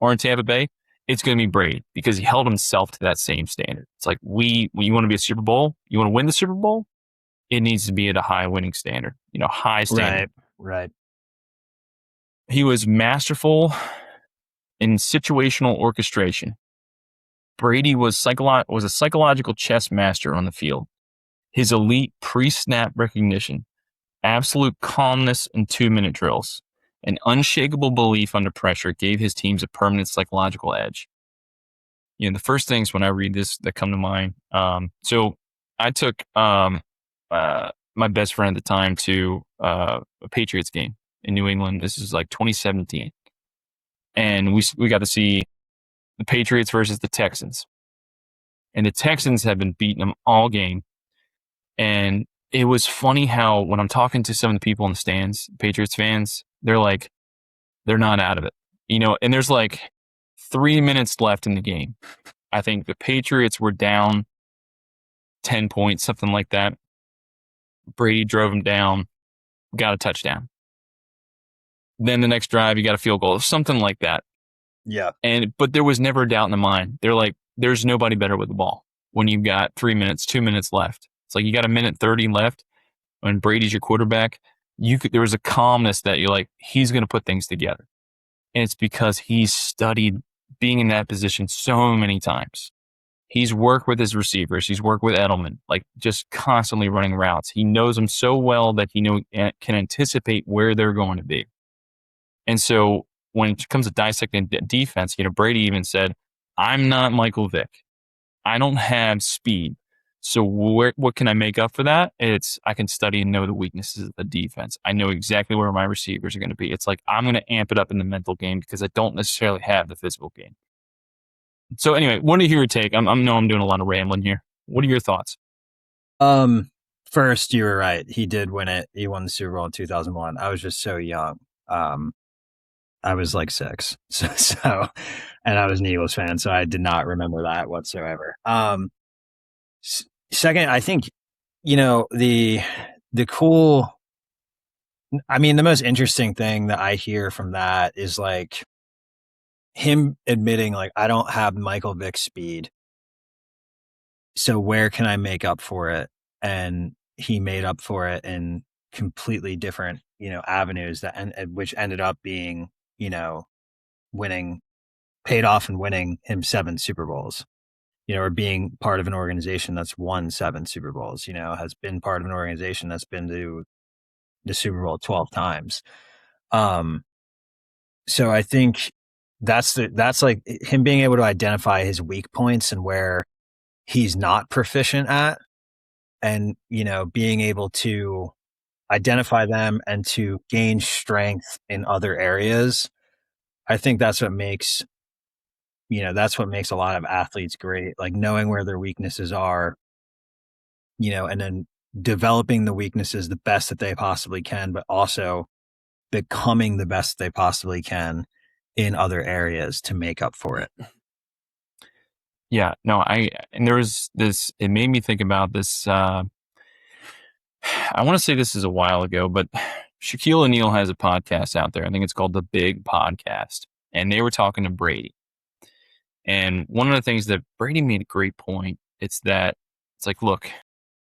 Speaker 1: or in Tampa Bay, it's going to be Brady because he held himself to that same standard. It's like when you want to be a Super Bowl, you want to win the Super Bowl, it needs to be at a high winning standard, high standard.
Speaker 2: Right.
Speaker 1: He was masterful in situational orchestration. Brady was a psychological chess master on the field. His elite pre-snap recognition, absolute calmness in 2-minute drills, and unshakable belief under pressure gave his teams a permanent psychological edge. The first things when I read this that come to mind. So I took my best friend at the time to a Patriots game in New England. This is like 2017, and we got to see the Patriots versus the Texans, and the Texans have been beating them all game. And it was funny how when I'm talking to some of the people in the stands, Patriots fans, they're like, They're not out of it. And there's like 3 minutes left in the game. I think the Patriots were down 10 points, something like that. Brady drove them down, got a touchdown. Then the next drive, you got a field goal, something like that.
Speaker 2: Yeah.
Speaker 1: But there was never a doubt in the mind. They're like, there's nobody better with the ball when you've got 3 minutes, 2 minutes left. It's like you got a minute 30 left. When Brady's your quarterback, there was a calmness that you're like, he's going to put things together. And it's because he's studied being in that position so many times. He's worked with his receivers. He's worked with Edelman, like just constantly running routes. He knows them so well that he can anticipate where they're going to be. And so when it comes to dissecting defense, Brady even said, I'm not Michael Vick. I don't have speed. So what can I make up for that? I can study and know the weaknesses of the defense. I know exactly where my receivers are going to be. It's like I'm going to amp it up in the mental game because I don't necessarily have the physical game. So anyway, want to hear your take. I know I'm doing a lot of rambling here. What are your thoughts?
Speaker 2: First, you were right. He did win it. He won the Super Bowl in 2001. I was just so young. I was like 6. So, and I was an Eagles fan, so I did not remember that whatsoever. Second, I think, the cool, the most interesting thing that I hear from that is like him admitting like, I don't have Michael Vick's speed. So where can I make up for it? And he made up for it in completely different, avenues which ended up being, paid off and winning him 7 Super Bowls, or being part of an organization that's won 7 Super Bowls, has been part of an organization that's been to the Super Bowl 12 times. So I think that's like him being able to identify his weak points and where he's not proficient at, and, being able to identify them and to gain strength in other areas. I think that's what makes a lot of athletes great, like knowing where their weaknesses are, and then developing the weaknesses the best that they possibly can, but also becoming the best they possibly can in other areas to make up for it.
Speaker 1: Yeah, no, and there was this, it made me think about this. I want to say this is a while ago, but Shaquille O'Neal has a podcast out there. I think it's called The Big Podcast. And they were talking to Brady. And one of the things that Brady made a great point, it's like, look,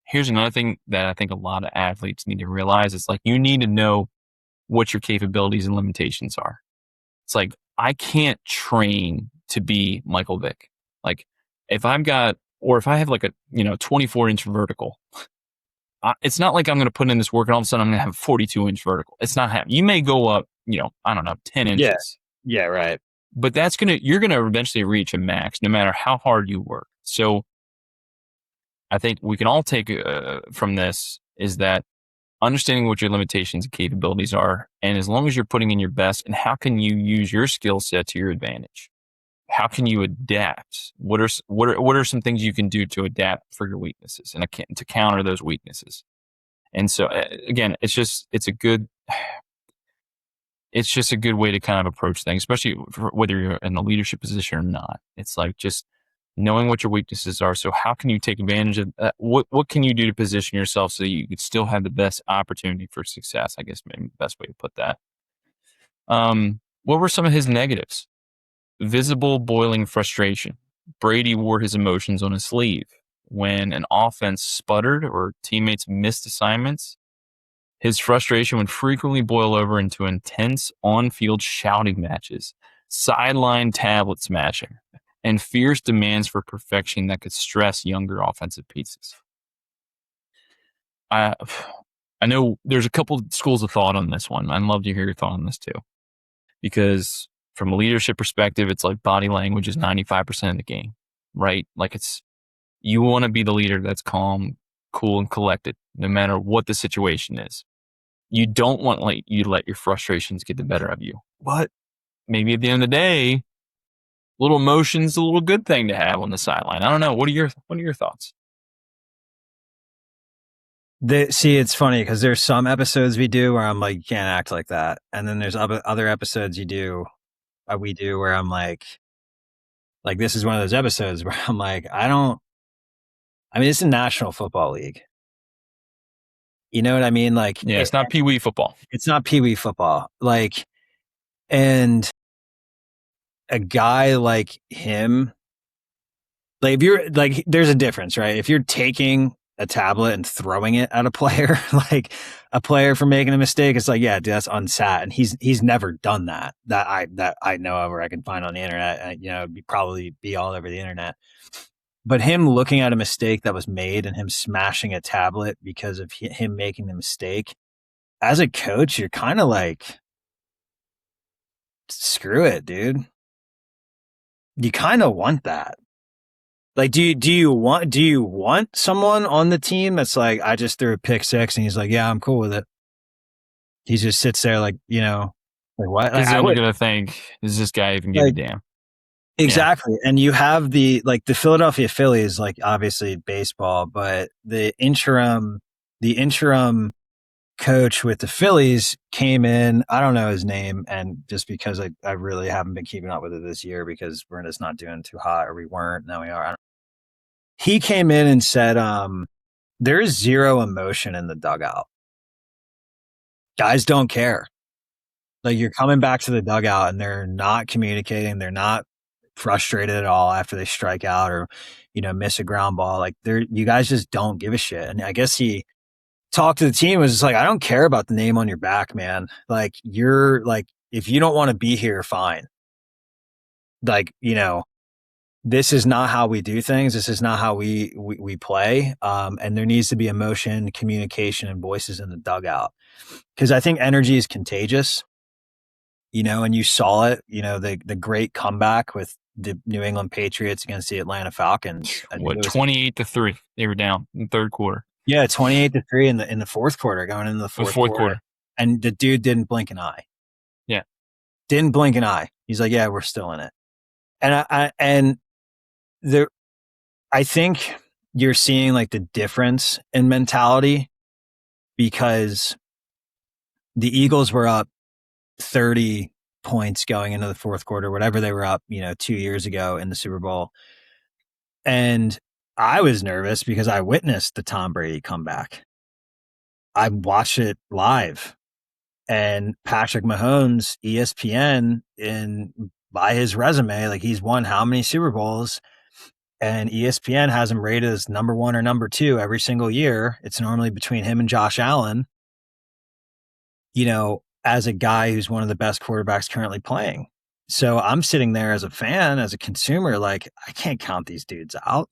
Speaker 1: here's another thing that I think a lot of athletes need to realize. It's like, you need to know what your capabilities and limitations are. It's like, I can't train to be Michael Vick. Like if I have like a, 24-inch vertical, it's not like I'm going to put in this work and all of a sudden I'm going to have a 42-inch vertical. It's not happening. You may go up, I don't know, 10 inches.
Speaker 2: Yeah, right.
Speaker 1: But you're going to eventually reach a max no matter how hard you work. So I think we can all take from this is that understanding what your limitations and capabilities are. And as long as you're putting in your best, and how can you use your skill set to your advantage? How can you adapt? What are some things you can do to adapt for your weaknesses and to counter those weaknesses? And so again, it's just a good way to kind of approach things, especially whether you're in a leadership position or not. It's like just knowing what your weaknesses are. So how can you take advantage of what can you do to position yourself so that you could still have the best opportunity for success? I guess maybe the best way to put that. What were some of his negatives? Visible boiling frustration. Brady wore his emotions on his sleeve. When an offense sputtered or teammates missed assignments, his frustration would frequently boil over into intense on-field shouting matches, sideline tablet smashing, and fierce demands for perfection that could stress younger offensive pieces. I know there's a couple schools of thought on this one. I'd love to hear your thought on this too. Because from a leadership perspective, it's like body language is 95% of the game, right? Like you want to be the leader that's calm, cool, and collected, no matter what the situation is. You don't want you to let your frustrations get the better of you. But maybe at the end of the day, a little emotion's a little good thing to have on the sideline. I don't know. What are your thoughts?
Speaker 2: See, it's funny because there's some episodes we do where I'm like, you can't act like that, and then there's other episodes we do where I'm like this is one of those episodes where I'm like, I don't. I mean, it's a National Football League. You know what I mean? Like,
Speaker 1: Yeah, it's not Pee Wee football.
Speaker 2: it's not Pee Wee football. Like, and a guy like him, like if you're like, there's a difference, right? If you're taking a tablet and throwing it at a player, like a player for making a mistake, it's like, yeah, dude, that's unsat. And he's never done that I know of or I can find on the internet. You know, it'd probably be all over the internet. But him looking at a mistake that was made and him smashing a tablet because of him making the mistake, as a coach, you're kind of like, screw it, dude. You kind of want that. Like, do you want someone on the team that's like, I just threw a pick six and he's like, yeah, I'm cool with it. He just sits there like, you know, like what?
Speaker 1: Because
Speaker 2: Like,
Speaker 1: then you're gonna think, does this guy even give a
Speaker 2: like
Speaker 1: damn?
Speaker 2: exactly. Yeah. And you have the Philadelphia Phillies, like obviously baseball, but the interim coach with the Phillies came in. I don't know his name, and just because I really haven't been keeping up with it this year because we're just not doing too hot, or we weren't. Now we are. He came in and said, there's zero emotion in the dugout. Guys don't care. Like you're coming back to the dugout and they're not communicating. They're not frustrated at all after they strike out or, you know, miss a ground ball. Like you guys just don't give a shit. And I guess he talked to the team, was just like, I don't care about the name on your back, man. Like you're like, if you don't want to be here, fine. Like, you know, this is not how we do things. This is not how we play. And there needs to be emotion, communication, and voices in the dugout. Because I think energy is contagious, you know, and you saw it, you know, the great comeback with the New England Patriots against the Atlanta Falcons.
Speaker 1: What, 28-3? They were down in the third quarter.
Speaker 2: Yeah, 28-3 in the fourth quarter, going into the fourth quarter. And the dude didn't blink an eye.
Speaker 1: Yeah.
Speaker 2: Didn't blink an eye. He's like, yeah, we're still in it. And I think you're seeing like the difference in mentality because the Eagles were up 30 points going into the fourth quarter, whatever they were up, you know, 2 years ago in the Super Bowl. And I was nervous because I witnessed the Tom Brady comeback. I watched it live, and Patrick Mahomes, ESPN, by his resume, like he's won how many Super Bowls, and ESPN has him rated as number 1 or number 2 every single year. It's normally between him and Josh Allen, you know, as a guy who's one of the best quarterbacks currently playing. So I'm sitting there as a fan, as a consumer, like I can't count these dudes out.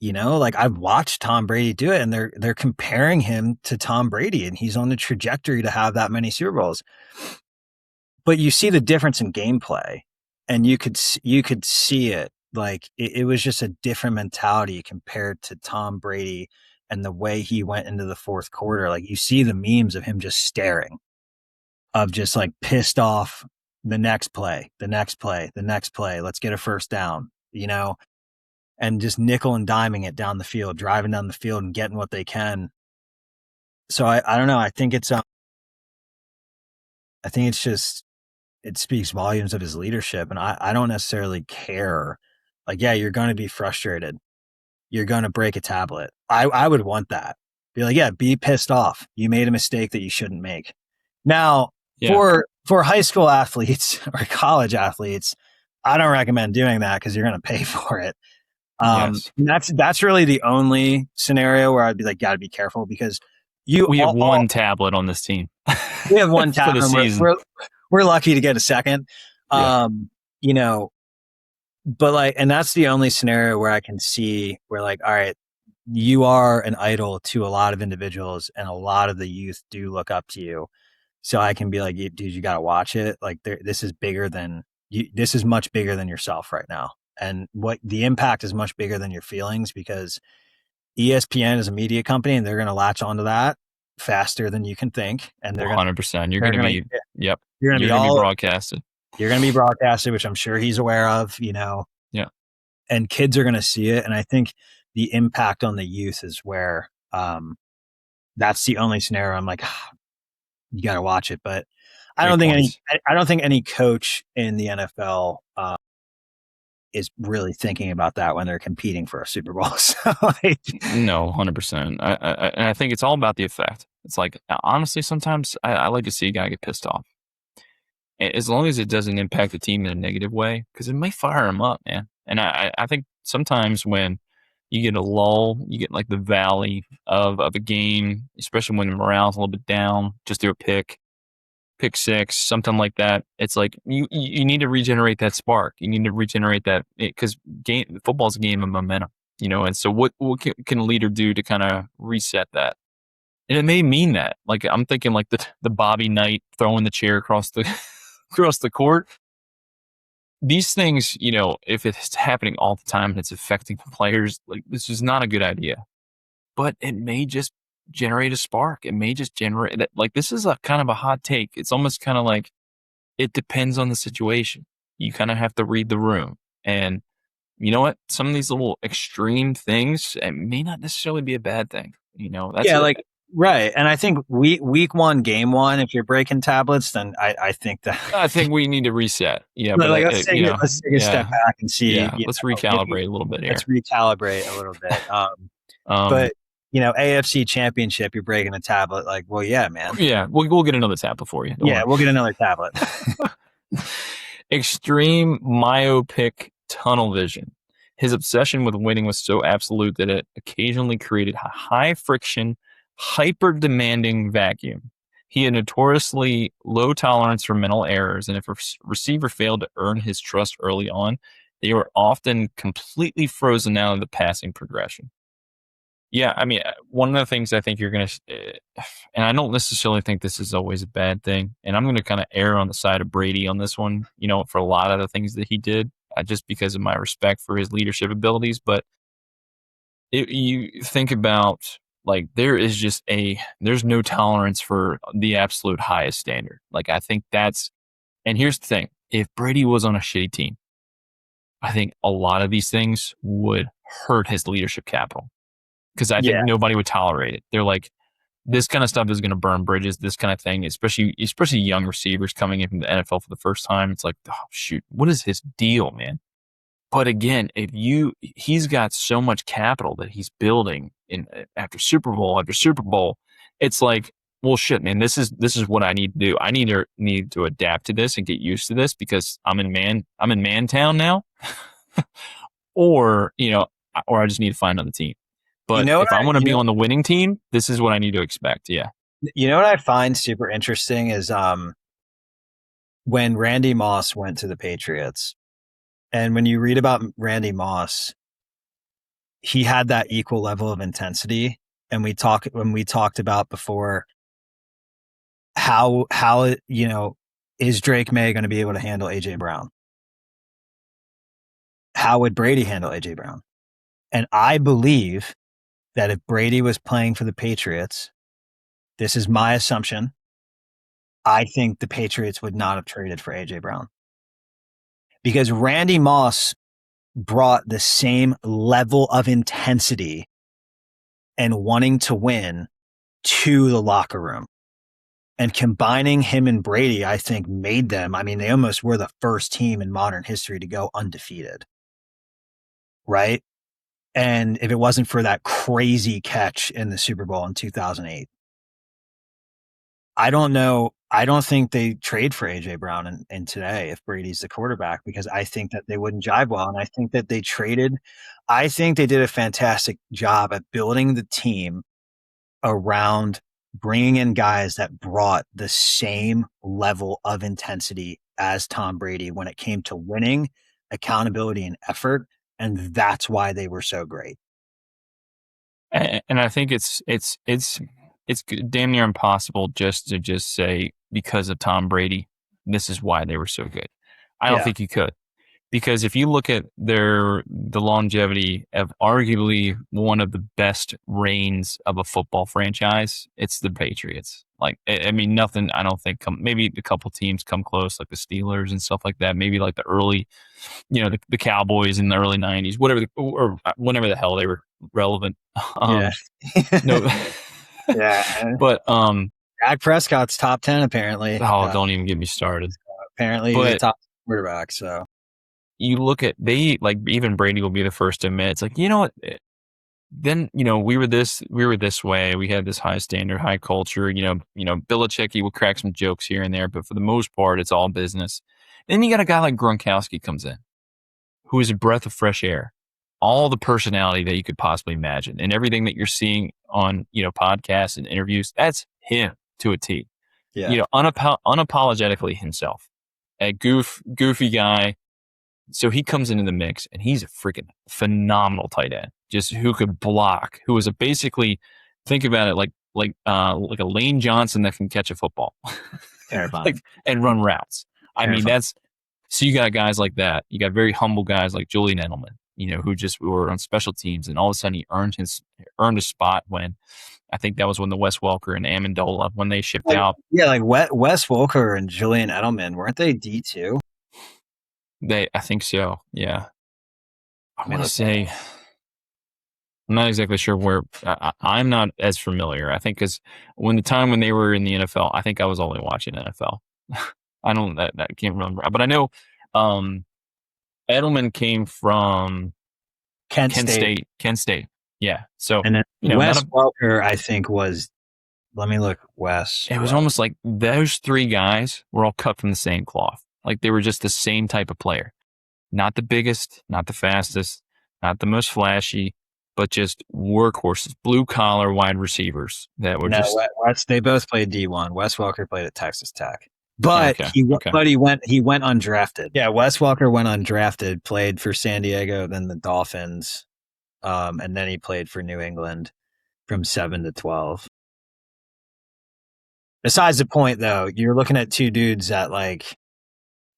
Speaker 2: You know, like I've watched Tom Brady do it, and they're comparing him to Tom Brady, and he's on the trajectory to have that many Super Bowls. But you see the difference in gameplay, and you could see it. Like it was just a different mentality compared to Tom Brady and the way he went into the fourth quarter. Like you see the memes of him just staring, of just like pissed off. The next play, the next play, the next play. Let's get a first down, you know, and just nickel and diming it down the field, driving down the field and getting what they can. So I don't know. I think it's just, it speaks volumes of his leadership. And I don't necessarily care. Like, yeah, you're going to be frustrated. You're going to break a tablet. I would want that. Be like, yeah, be pissed off. You made a mistake that you shouldn't make. Now, for high school athletes or college athletes, I don't recommend doing that because you're going to pay for it.
Speaker 1: Yes.
Speaker 2: That's really the only scenario where I'd be like, gotta be careful because
Speaker 1: we have one tablet on this team.
Speaker 2: We have one tablet
Speaker 1: for the season.
Speaker 2: We're lucky to get a second. You know, but like, and that's the only scenario where I can see where like, all right, you are an idol to a lot of individuals and a lot of the youth do look up to you. So I can be like, dude, you got to watch it. Like this is bigger than you. This is much bigger than yourself right now. And what the impact is much bigger than your feelings because ESPN is a media company and they're going to latch onto that faster than you can think. And they're
Speaker 1: 100%. You're going to be, yep.
Speaker 2: You're going to be
Speaker 1: broadcasted.
Speaker 2: You're going to be broadcasted, which I'm sure he's aware of, you know.
Speaker 1: Yeah.
Speaker 2: And kids are going to see it. And I think the impact on the youth is where that's the only scenario I'm like, you got to watch it. But
Speaker 1: Great points.
Speaker 2: I don't think any coach in the NFL is really thinking about that when they're competing for a Super Bowl. So like,
Speaker 1: No, 100%. And I think it's all about the effect. It's like, honestly, sometimes I like to see a guy get pissed off. As long as it doesn't impact the team in a negative way, because it may fire him up, man. And I think sometimes when you get a lull, you get like the valley of a game, especially when the morale's a little bit down, just through a pick six, something like that. It's like you need to regenerate that spark. You need to regenerate that, because football's a game of momentum, And so what can a leader do to kind of reset that? And it may mean that, like, I'm thinking like the Bobby Knight throwing the chair across the across the court. These things, if it's happening all the time and it's affecting the players, like, this is not a good idea. But it may just generate a spark. It may just generate that. Like, this is a kind of a hot take. It's almost kind of like, it depends on the situation. You kind of have to read the room. And you know what? Some of these little extreme things, it may not necessarily be a bad thing. That's
Speaker 2: yeah, like, right. And I think week one, game one, if you're breaking tablets, then I think that
Speaker 1: I think we need to reset. Yeah, but
Speaker 2: like, let's take a step
Speaker 1: yeah,
Speaker 2: back and see.
Speaker 1: yeah. Let's recalibrate a little bit here.
Speaker 2: Let's recalibrate a little bit.
Speaker 1: But
Speaker 2: AFC Championship, you're breaking a tablet. Like, well, yeah, man.
Speaker 1: Yeah, we'll get another tablet for you.
Speaker 2: We'll get another tablet.
Speaker 1: Extreme myopic tunnel vision. His obsession with winning was so absolute that it occasionally created a high friction, hyper demanding vacuum. He had notoriously low tolerance for mental errors, and if a receiver failed to earn his trust early on, they were often completely frozen out of the passing progression. Yeah, I mean, one of the things I think you're going to, and I don't necessarily think this is always a bad thing, and I'm going to kind of err on the side of Brady on this one, for a lot of the things that he did, just because of my respect for his leadership abilities. But you think about, like, there's no tolerance for the absolute highest standard. Like, I think and here's the thing, if Brady was on a shitty team, I think a lot of these things would hurt his leadership capital. Because I think nobody would tolerate it. They're like, this kind of stuff is going to burn bridges, this kind of thing, especially young receivers coming in from the NFL for the first time. It's like, oh, shoot, what is his deal, man? But again, he's got so much capital that he's building after Super Bowl after Super Bowl. It's like, well, shit, man, this is what I need to do. I need to adapt to this and get used to this, because I'm in man town now, or I just need to find another team. But if I want to be on the winning team, this is what I need to expect. Yeah.
Speaker 2: You know what I find super interesting is when Randy Moss went to the Patriots, and when you read about Randy Moss, he had that equal level of intensity. And when we talked about before, how is Drake May going to be able to handle AJ Brown? How would Brady handle AJ Brown? And I believe that if Brady was playing for the Patriots, this is my assumption, I think the Patriots would not have traded for AJ Brown, because Randy Moss brought the same level of intensity and wanting to win to the locker room. And combining him and Brady, I think, made them, they almost were the first team in modern history to go undefeated. Right? And if it wasn't for that crazy catch in the Super Bowl in 2008, I don't know. I don't think they trade for AJ Brown in today if Brady's the quarterback, because I think that they wouldn't jive well. And I think that I think they did a fantastic job at building the team around bringing in guys that brought the same level of intensity as Tom Brady when it came to winning, accountability, and effort. And that's why they were so great.
Speaker 1: And I think it's damn near impossible just to say, because of Tom Brady, this is why they were so good. I don't think you could, because if you look at the longevity of arguably one of the best reigns of a football franchise, it's the Patriots. Like, nothing, I don't think, maybe a couple teams come close, like the Steelers and stuff like that. Maybe like the early, the Cowboys in the early 90s, or whenever the hell they were relevant. No,
Speaker 2: Yeah.
Speaker 1: But
Speaker 2: Dak Prescott's top 10 apparently.
Speaker 1: oh, don't even get me started.
Speaker 2: Apparently he's a
Speaker 1: But
Speaker 2: top quarterback. So
Speaker 1: you look at they like even Brady will be the first to admit it's like you know what. Then we were this way. We had this high standard, high culture. Belichick he will crack some jokes here and there, but for the most part, it's all business. Then you got a guy like Gronkowski comes in, who is a breath of fresh air, all the personality that you could possibly imagine, and everything that you're seeing on podcasts and interviews. That's him to a T.
Speaker 2: yeah,
Speaker 1: Unapologetically himself, a goofy guy. So he comes into the mix, and he's a freaking phenomenal tight end. Just who could block, who was basically think about it like a Lane Johnson that can catch a football,
Speaker 2: terrifying.
Speaker 1: and run routes. I mean,
Speaker 2: Terrifying.
Speaker 1: so you got guys like that. You got very humble guys like Julian Edelman, who just were on special teams, and all of a sudden he earned a spot when I think that was when the Wes Welker and Amendola when they shipped out.
Speaker 2: Yeah, like Wes Welker and Julian Edelman, weren't they D2?
Speaker 1: I think so. Yeah, I want to say. I'm not exactly sure where. I'm not as familiar. I think because when they were in the NFL, I think I was only watching NFL. I don't that can't remember, but I know Edelman came from
Speaker 2: Kent
Speaker 1: Kent
Speaker 2: State.
Speaker 1: State. Kent State. Yeah. So
Speaker 2: And then Wes
Speaker 1: not
Speaker 2: Welker, I think, was. Let me look. Wes.
Speaker 1: it was almost like those three guys were all cut from the same cloth. Like they were just the same type of player. Not the biggest, not the fastest, not the most flashy, but just workhorses, blue collar wide receivers that were just.
Speaker 2: Wes. They both played D1. Wes Welker played at Texas Tech, but
Speaker 1: Okay.
Speaker 2: he went undrafted. Yeah, Wes Welker went undrafted, played for San Diego, then the Dolphins, and then he played for New England from 7 to 12. Besides the point, though, you're looking at two dudes that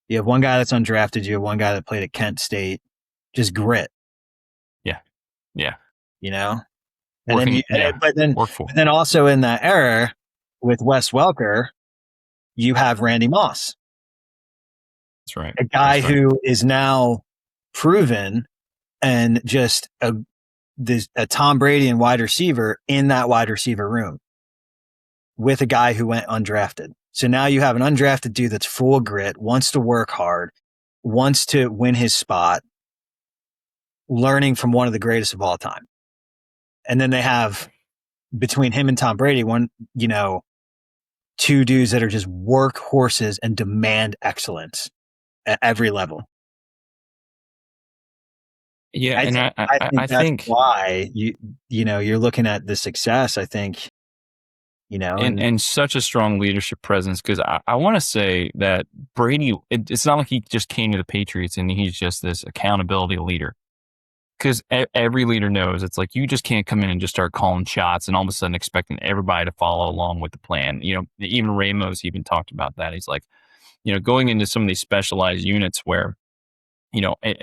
Speaker 2: you have one guy that's undrafted, you have one guy that played at Kent State, just grit.
Speaker 1: Yeah. Yeah.
Speaker 2: And then also in that era with Wes Welker, you have Randy Moss.
Speaker 1: That's right.
Speaker 2: A guy who is now proven and just a Tom Brady and wide receiver in that wide receiver room with a guy who went undrafted. So now you have an undrafted dude that's full of grit, wants to work hard, wants to win his spot, learning from one of the greatest of all time. And then they have between him and Tom Brady, two dudes that are just workhorses and demand excellence at every level.
Speaker 1: Yeah, I think
Speaker 2: why you're looking at the success. I think
Speaker 1: and such a strong leadership presence because I want to say that Brady. It's not like he just came to the Patriots and he's just this accountability leader. Because every leader knows it's like you just can't come in and just start calling shots and all of a sudden expecting everybody to follow along with the plan. Even Ramos even talked about that. He's like, going into some of these specialized units where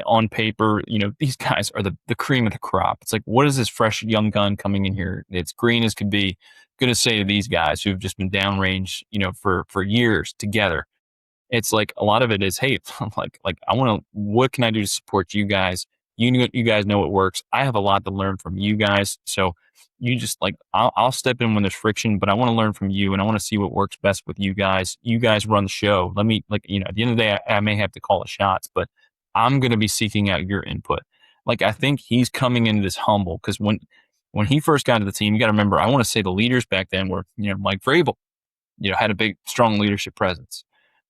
Speaker 1: on paper, these guys are the cream of the crop. It's like, what is this fresh young gun coming in here? It's green as could be. Going to say to these guys who've just been downrange, for years together. It's like a lot of it is, hey, like what can I do to support you guys? You guys know what works. I have a lot to learn from you guys. So you just I'll step in when there's friction, but I want to learn from you and I want to see what works best with you guys. You guys run the show. Let me at the end of the day, I may have to call the shots, but I'm going to be seeking out your input. I think he's coming into this humble because when he first got to the team, you got to remember, I want to say the leaders back then were, Mike Vrabel, had a big, strong leadership presence.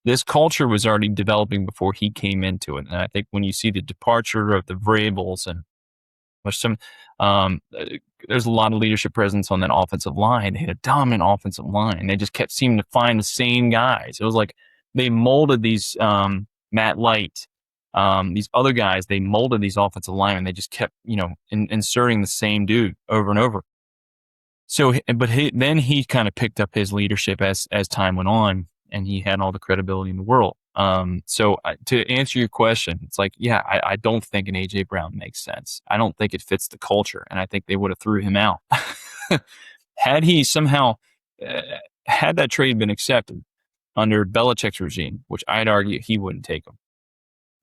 Speaker 1: This culture was already developing before he came into it. And I think when you see the departure of the Vrabels and there's a lot of leadership presence on that offensive line. They had a dominant offensive line. They just kept seeming to find the same guys. It was like they molded these Matt Light, these other guys. They molded these offensive linemen. They just kept inserting the same dude over and over. So, but then he kind of picked up his leadership as time went on, and he had all the credibility in the world. So to answer your question, it's like, yeah, I don't think an AJ Brown makes sense. I don't think it fits the culture, and I think they would have threw him out had he somehow had that trade been accepted under Belichick's regime, which I'd argue he wouldn't take him.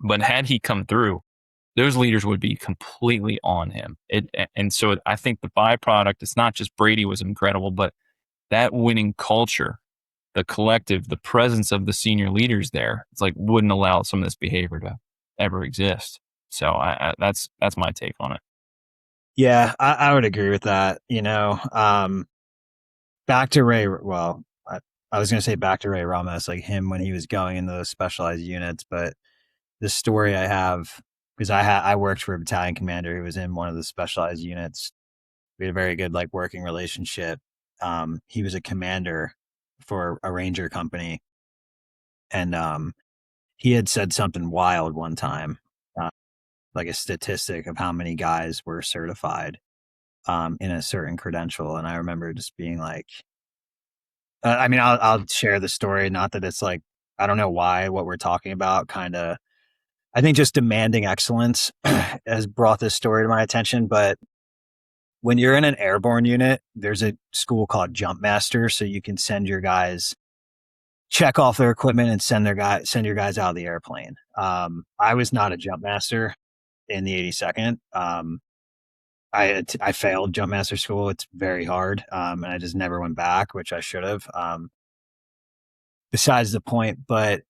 Speaker 1: But had he come through, those leaders would be completely on him. And so I think the byproduct, it's not just Brady was incredible, but that winning culture, the collective, the presence of the senior leaders there, it's like wouldn't allow some of this behavior to ever exist. So that's my take on it.
Speaker 2: Yeah, I would agree with that. Back to Ray. Well, I was going to say back to Ray Ramos, like him when he was going in those specialized units. But the story I have, because I worked for a battalion commander who was in one of the specialized units. We had a very good like working relationship. He was a commander for a ranger company, and he had said something wild one time, uh, like a statistic of how many guys were certified in a certain credential. And I remember just being like, I mean, I'll share the story. Not that it's like, I don't know why what we're talking about kind of, I think just demanding excellence has brought this story to my attention. But when you're in an airborne unit, there's a school called Jump Master. So you can send your guys, check off their equipment and send your guys out of the airplane. I was not a Jump Master in the 82nd. I failed Jump Master school. It's very hard. And I just never went back, which I should have. Besides the point, but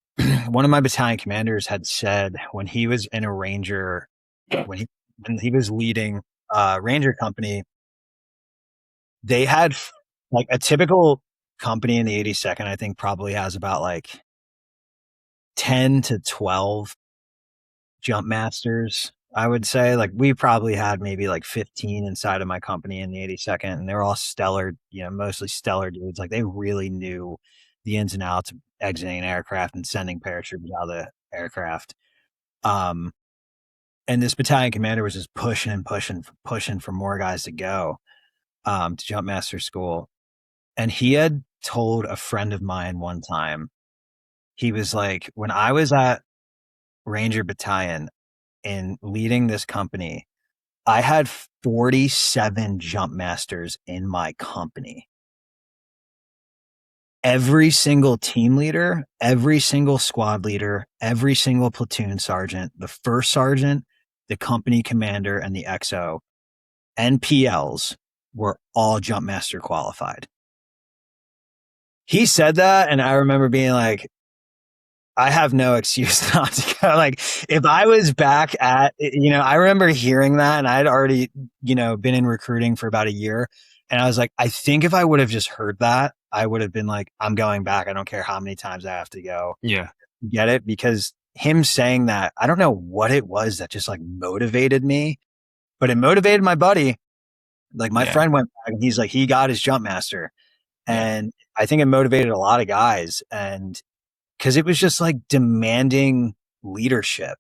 Speaker 2: one of my battalion commanders had said when he was in a ranger, when he was leading a ranger company, they had like a typical company in the 82nd, I think probably has about like 10 to 12 jump masters. I would say like we probably had maybe like 15 inside of my company in the 82nd, and they're all stellar, mostly stellar dudes. Like they really knew the ins and outs of exiting an aircraft and sending paratroopers out of the aircraft. And this battalion commander was just pushing for more guys to go to jump master school. And he had told a friend of mine one time, he was like, when I was at Ranger Battalion in leading this company, I had 47 jump masters in my company. Every single team leader, every single squad leader, every single platoon sergeant, the first sergeant, the company commander, and the XO, NPLs were all jump master qualified. He said that, and I remember being like, I have no excuse not to go. Like, if I was back at, I remember hearing that, and I had already, been in recruiting for about a year. And I was like, I think if I would have just heard that, I would have been like, I'm going back. I don't care how many times I have to go.
Speaker 1: Yeah.
Speaker 2: Get it? Because him saying that, I don't know what it was that just like motivated me, but it motivated my buddy. Like my friend went back and he's like, he got his jump master. And I think it motivated a lot of guys. And because it was just like demanding leadership.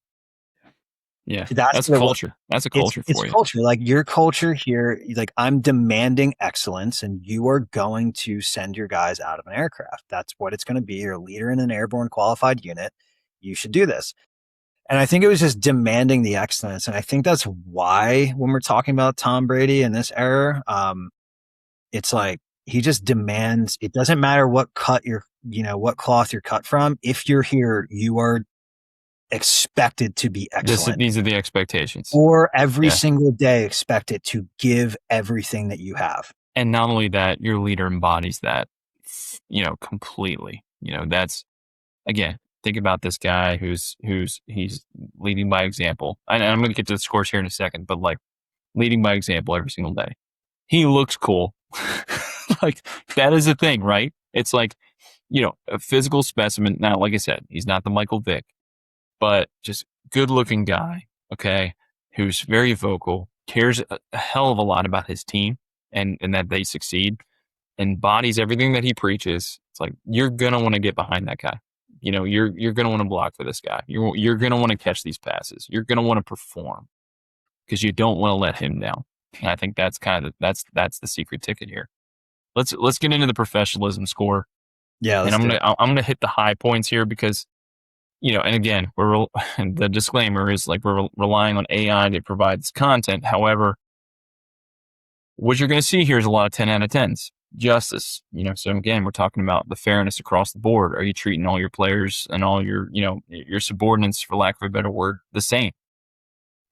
Speaker 1: Yeah, that's a culture. That's a culture for you.
Speaker 2: It's culture. Like your culture here, like I'm demanding excellence, and you are going to send your guys out of an aircraft. That's what it's going to be. You're a leader in an airborne qualified unit. You should do this. And I think it was just demanding the excellence. And I think that's why when we're talking about Tom Brady in this era, it's like he just demands, it doesn't matter what cloth you're cut from. If you're here, you are expected to be excellent.
Speaker 1: These are the expectations.
Speaker 2: Or every single day expected to give everything that you have.
Speaker 1: And not only that, your leader embodies that, completely. That's, again, think about this guy he's leading by example. And I'm going to get to the scores here in a second, but like leading by example every single day. He looks cool. Like that is a thing, right? It's like, a physical specimen. Now, like I said, he's not the Michael Vick, but just good looking guy. Okay. Who's very vocal, cares a hell of a lot about his team and that they succeed, embodies everything that he preaches. It's like, you're going to want to get behind that guy. You're going to want to block for this guy. You're going to want to catch these passes. You're going to want to perform because you don't want to let him down. And I think that's that's the secret ticket here. Let's get into the professionalism score.
Speaker 2: Yeah.
Speaker 1: And I'm going to hit the high points here because, and again, the disclaimer is like we're relying on AI to provide this content. However, what you're going to see here is a lot of 10 out of 10s. Justice, so again, we're talking about the fairness across the board. Are you treating all your players and all your, your subordinates, for lack of a better word, the same?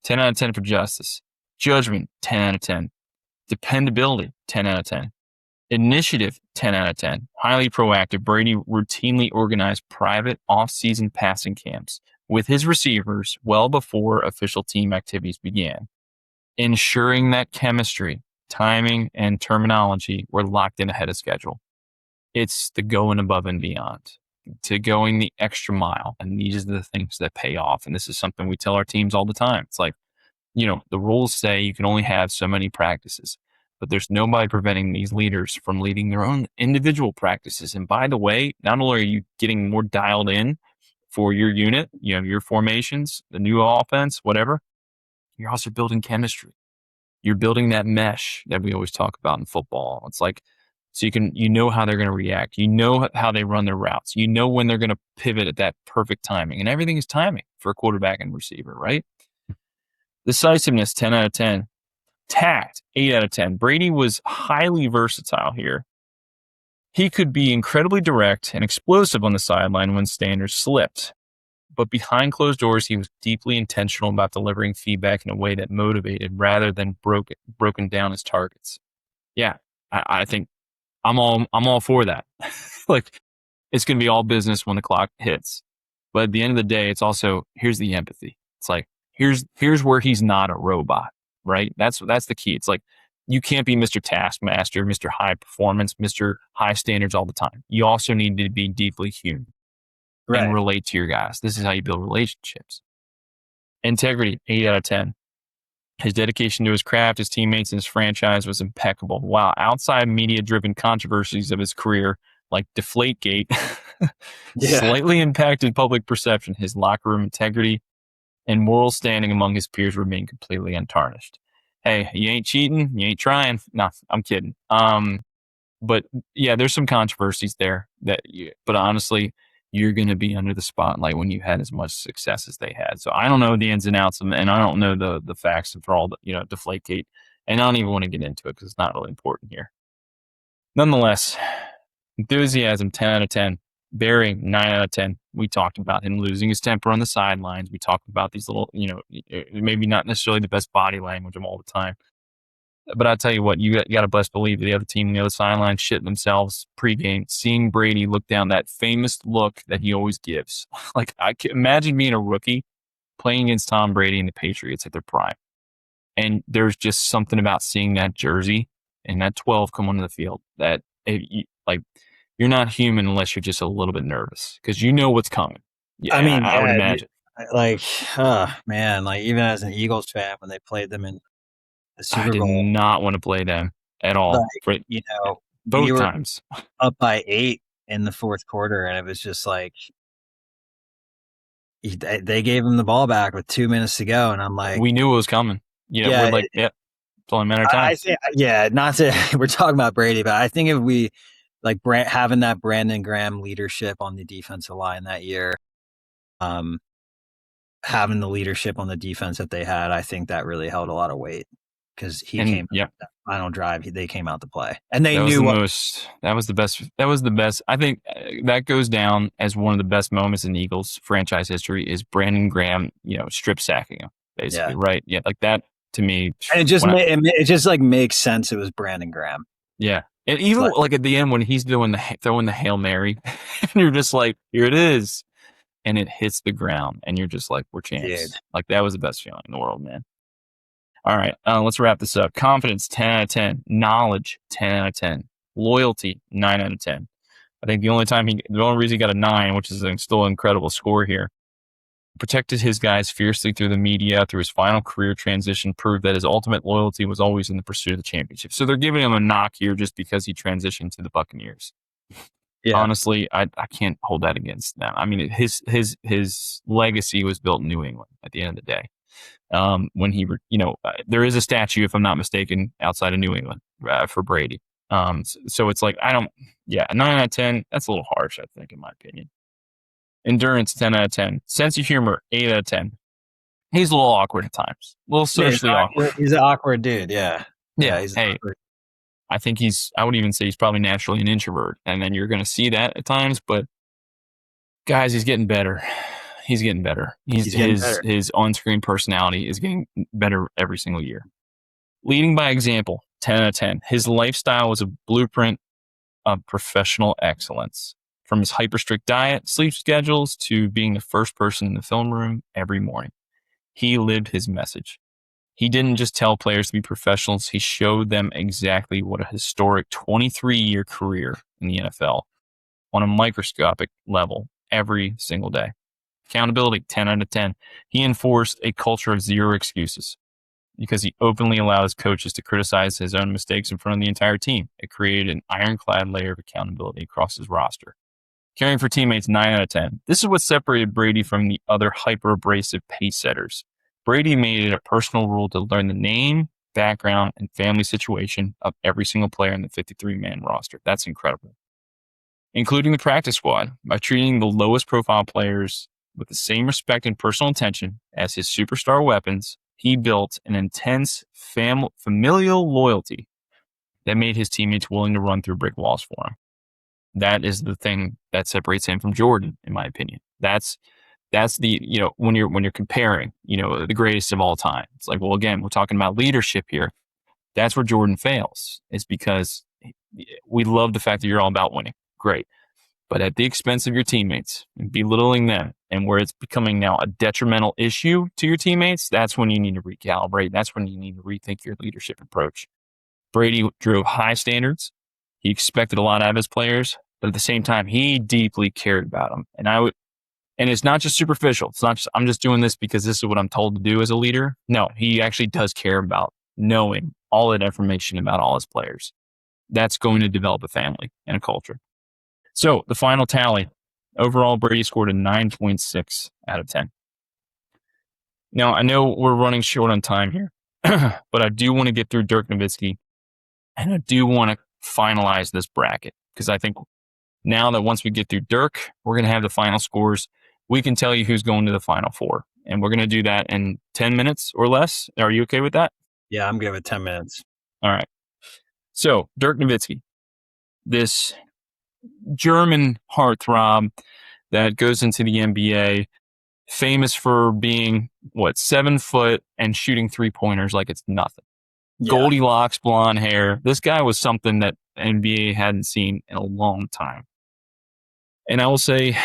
Speaker 1: 10 out of 10 for justice. Judgment, 10 out of 10. Dependability, 10 out of 10. Initiative, 10 out of 10. Highly proactive. Brady routinely organized private off-season passing camps with his receivers well before official team activities began, ensuring that chemistry, timing, and terminology were locked in ahead of schedule. It's the going above and beyond, to going the extra mile. And these are the things that pay off. And this is something we tell our teams all the time. It's like, the rules say you can only have so many practices, but there's nobody preventing these leaders from leading their own individual practices. And by the way, not only are you getting more dialed in for your unit, your formations, the new offense, whatever, you're also building chemistry. You're building that mesh that we always talk about in football. It's like, so you know how they're going to react. You know how they run their routes. You know when they're going to pivot at that perfect timing. And everything is timing for a quarterback and receiver, right? Decisiveness, 10 out of 10. Tact, 8 out of 10. Brady was highly versatile here. He could be incredibly direct and explosive on the sideline when standards slipped. But behind closed doors, he was deeply intentional about delivering feedback in a way that motivated rather than broken down his targets. Yeah, I think I'm all for that. Like, it's going to be all business when the clock hits. But at the end of the day, it's also, here's the empathy. It's like, here's where he's not a robot, right? That's the key. It's like, you can't be Mr. Taskmaster, Mr. High Performance, Mr. High Standards all the time. You also need to be deeply human and relate to your guys. This is how you build relationships. Integrity, 8 out of 10. His dedication to his craft, his teammates, and his franchise was impeccable. While outside media-driven controversies of his career, like Deflategate, slightly impacted public perception, his locker room integrity and moral standing among his peers remained completely untarnished. Hey, you ain't cheating, you ain't trying. Nah, I'm kidding. But yeah, there's some controversies there but honestly, you're going to be under the spotlight when you had as much success as they had. So I don't know the ins and outs of them, and I don't know the facts for all the, Deflategate, and I don't even want to get into it because it's not really important here. Nonetheless, enthusiasm, 10 out of 10. Barry, 9 out of 10. We talked about him losing his temper on the sidelines. We talked about these little, maybe not necessarily the best body language of all the time. But I'll tell you what, you got to best believe the other team on the other sideline shit themselves pregame, seeing Brady look down that famous look that he always gives. Like, I can imagine being a rookie playing against Tom Brady and the Patriots at their prime. And there's just something about seeing that jersey and that 12 come onto the field that, you're not human unless you're just a little bit nervous because you know what's coming. Yeah, I would imagine.
Speaker 2: Man, even as an Eagles fan, when they played them in the Super Bowl,
Speaker 1: I did not want to play them at all. Both times.
Speaker 2: Up by 8 in the fourth quarter, and it was just like they gave him the ball back with 2 minutes to go, and I'm like,
Speaker 1: we knew it was coming. We're like, it's only a matter of time.
Speaker 2: Not to we're talking about Brady, but I think if we having that Brandon Graham leadership on the defensive line that year, having the leadership on the defense that they had, I think that really held a lot of weight because that final drive, they came out to play, and they knew
Speaker 1: that was the best. That was the best. I think that goes down as one of the best moments in Eagles franchise history is Brandon Graham, strip sacking him basically, right? Yeah, like that to me.
Speaker 2: And it just makes sense. It was Brandon Graham.
Speaker 1: Yeah. And even at the end when he's throwing the Hail Mary, and you're just like, here it is. And it hits the ground, and you're just like, we're champs. Dude. Like, that was the best feeling in the world, man. All right, let's wrap this up. Confidence, 10 out of 10. Knowledge, 10 out of 10. Loyalty, 9 out of 10. I think the only reason he got a 9, which is still an incredible score here, protected his guys fiercely through the media, through his final career transition, proved that his ultimate loyalty was always in the pursuit of the championship. So they're giving him a knock here just because he transitioned to the Buccaneers. Yeah. Honestly, I can't hold that against them. I mean, his legacy was built in New England at the end of the day. When he, there is a statue, if I'm not mistaken, outside of New England for Brady. So it's like, 9 out of 10, that's a little harsh, I think, in my opinion. Endurance, 10 out of 10. Sense of humor, 8 out of 10. He's a little awkward at times. A little socially awkward.
Speaker 2: He's an awkward dude, yeah.
Speaker 1: Yeah, awkward. I think I would even say he's probably naturally an introvert. And then you're going to see that at times. But, guys, he's getting better. He's getting better.
Speaker 2: He's getting better.
Speaker 1: His on-screen personality is getting better every single year. Leading by example, 10 out of 10. His lifestyle was a blueprint of professional excellence. From his hyper-strict diet, sleep schedules, to being the first person in the film room every morning. He lived his message. He didn't just tell players to be professionals, he showed them exactly what a historic 23-year career in the NFL on a microscopic level every single day. Accountability, 10 out of 10. He enforced a culture of zero excuses because he openly allowed his coaches to criticize his own mistakes in front of the entire team. It created an ironclad layer of accountability across his roster. Caring for teammates, 9 out of 10. This is what separated Brady from the other hyper-abrasive pace setters. Brady made it a personal rule to learn the name, background, and family situation of every single player in the 53-man roster. That's incredible. Including the practice squad, by treating the lowest profile players with the same respect and personal attention as his superstar weapons, he built an intense familial loyalty that made his teammates willing to run through brick walls for him. That is the thing that separates him from Jordan, in my opinion. That's the, when you're comparing, the greatest of all time. It's like, well, again, we're talking about leadership here. That's where Jordan fails. It's because we love the fact that you're all about winning. Great. But at the expense of your teammates and belittling them, and where it's becoming now a detrimental issue to your teammates, that's when you need to recalibrate. That's when you need to rethink your leadership approach. Brady drove high standards. He expected a lot out of his players, but at the same time, he deeply cared about them. And it's not just superficial. It's not just, I'm just doing this because this is what I'm told to do as a leader. No, he actually does care about knowing all that information about all his players. That's going to develop a family and a culture. So the final tally, overall, Brady scored a 9.6 out of 10. Now, I know we're running short on time here, but I do want to get through Dirk Nowitzki, and I do want to finalize this bracket, because I think now that once we get through Dirk, we're going to have the final scores. We can tell you who's going to the Final Four, and we're going to do that in 10 minutes or less. Are you okay with that?
Speaker 2: Yeah, I'm good with 10 minutes.
Speaker 1: All right. So, Dirk Nowitzki, this German heartthrob that goes into the NBA, famous for being, 7 foot and shooting 3-pointers like it's nothing. Yeah. Goldilocks blonde hair. This guy was something that NBA hadn't seen in a long time. And I will say,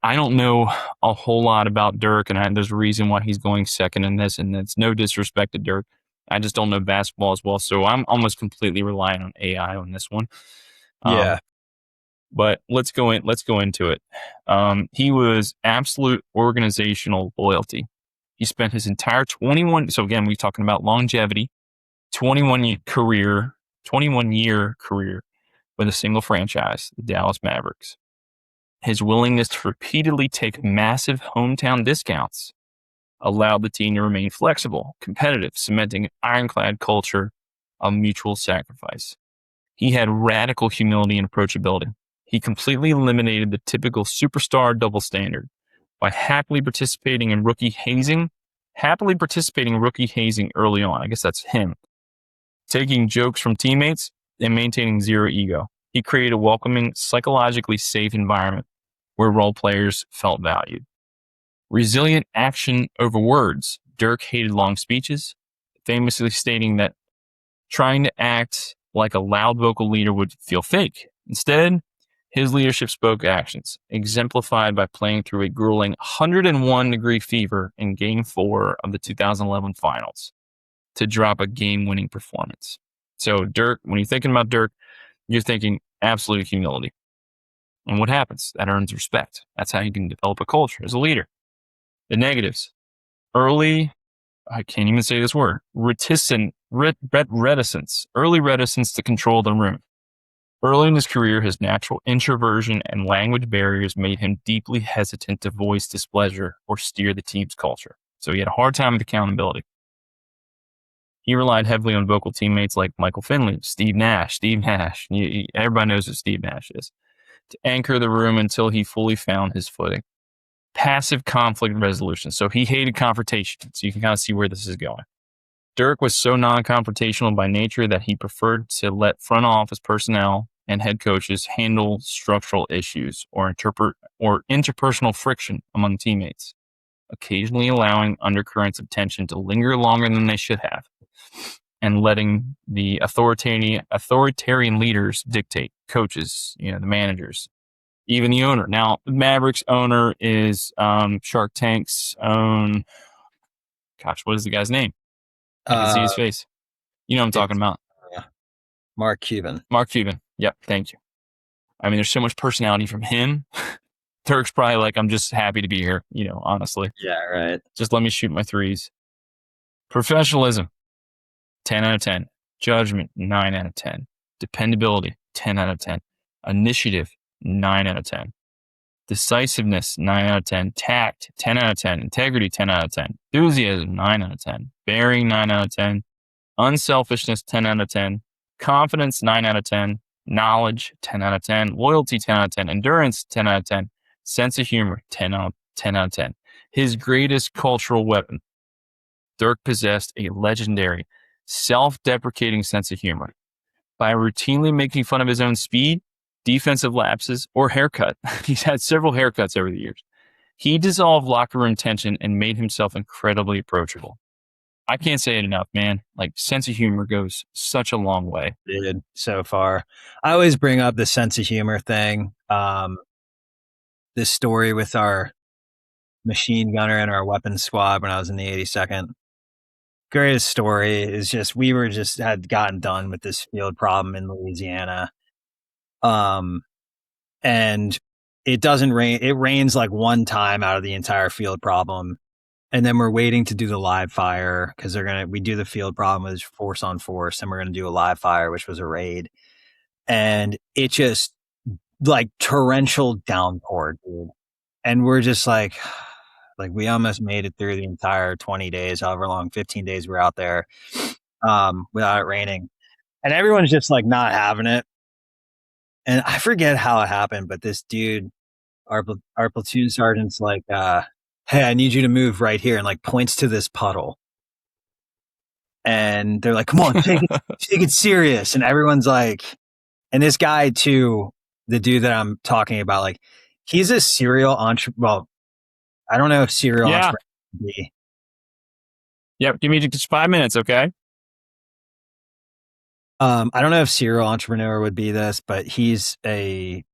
Speaker 1: I don't know a whole lot about Dirk, and there's a reason why he's going second in this, and it's no disrespect to Dirk. I just don't know basketball as well, so I'm almost completely relying on AI on this one.
Speaker 2: Yeah.
Speaker 1: But let's go into it. He was absolute organizational loyalty. He spent his entire 21. So again, we're talking about longevity. 21-year career with a single franchise, the Dallas Mavericks. His willingness to repeatedly take massive hometown discounts allowed the team to remain flexible, competitive, cementing an ironclad culture of mutual sacrifice. He had radical humility and approachability. He completely eliminated the typical superstar double standard by happily participating in rookie hazing early on. I guess that's him. Taking jokes from teammates and maintaining zero ego. He created a welcoming, psychologically safe environment where role players felt valued. Resilient action over words. Dirk hated long speeches, famously stating that trying to act like a loud vocal leader would feel fake. Instead, his leadership spoke actions, exemplified by playing through a grueling 101-degree fever in Game 4 of the 2011 Finals to drop a game-winning performance. So Dirk, when you're thinking about Dirk, you're thinking absolute humility. And what happens? That earns respect. That's how you can develop a culture as a leader. The negatives. I can't even say this word, reticence. Early reticence to control the room. Early in his career, his natural introversion and language barriers made him deeply hesitant to voice displeasure or steer the team's culture. So he had a hard time with accountability. He relied heavily on vocal teammates like Michael Finley, Steve Nash. Everybody knows who Steve Nash is. To anchor the room until he fully found his footing. Passive conflict resolution. So he hated confrontation. So you can kind of see where this is going. Dirk was so non-confrontational by nature that he preferred to let front office personnel and head coaches handle structural issues or interpersonal friction among teammates, occasionally allowing undercurrents of tension to linger longer than they should have, and letting the authoritarian leaders dictate, coaches, the managers, even the owner. Now, Mavericks owner is Shark Tank's own. Gosh, what is the guy's name? I can see his face. You know what I'm talking about.
Speaker 2: Mark Cuban.
Speaker 1: Mark Cuban. Yep. Thank you. I mean, there's so much personality from him. Dirk's probably like, I'm just happy to be here, honestly.
Speaker 2: Yeah, right.
Speaker 1: Just let me shoot my threes. Professionalism, 10 out of 10. Judgment, 9 out of 10. Dependability, 10 out of 10. Initiative, 9 out of 10. Decisiveness, 9 out of 10. Tact, 10 out of 10. Integrity, 10 out of 10. Enthusiasm, 9 out of 10. Bearing, 9 out of 10. Unselfishness, 10 out of 10. Confidence, 9 out of 10. Knowledge, 10 out of 10. Loyalty, 10 out of 10. Endurance, 10 out of 10. Sense of humor, 10 out of 10. His greatest cultural weapon. Dirk possessed a legendary, self-deprecating sense of humor. By routinely making fun of his own speed, defensive lapses, or haircut, he's had several haircuts over the years, he dissolved locker room tension and made himself incredibly approachable. I can't say it enough, man. Like, sense of humor goes such a long way.
Speaker 2: Dude, so far. I always bring up the sense of humor thing. This story with our machine gunner and our weapons squad when I was in the 82nd. Greatest story is just, we had gotten done with this field problem in Louisiana. And it doesn't rain. It rains like one time out of the entire field problem. And then we're waiting to do the live fire because we do the field problem as force on force, and we're going to do a live fire, which was a raid. And it just like torrential downpour, dude. And we're just like we almost made it through the entire 20 days, however long, 15 days we're out there, without it raining. And everyone's just like not having it. And I forget how it happened, but this dude, our platoon sergeant's like, hey, I need you to move right here, and like points to this puddle. And they're like, come on, take it serious. And everyone's like, and this guy too, the dude that I'm talking about, like, he's a serial entrepreneur. Well, I don't know if serial entrepreneur would be.
Speaker 1: Yep, give me just 5 minutes, okay?
Speaker 2: I don't know if serial entrepreneur would be this, but he owns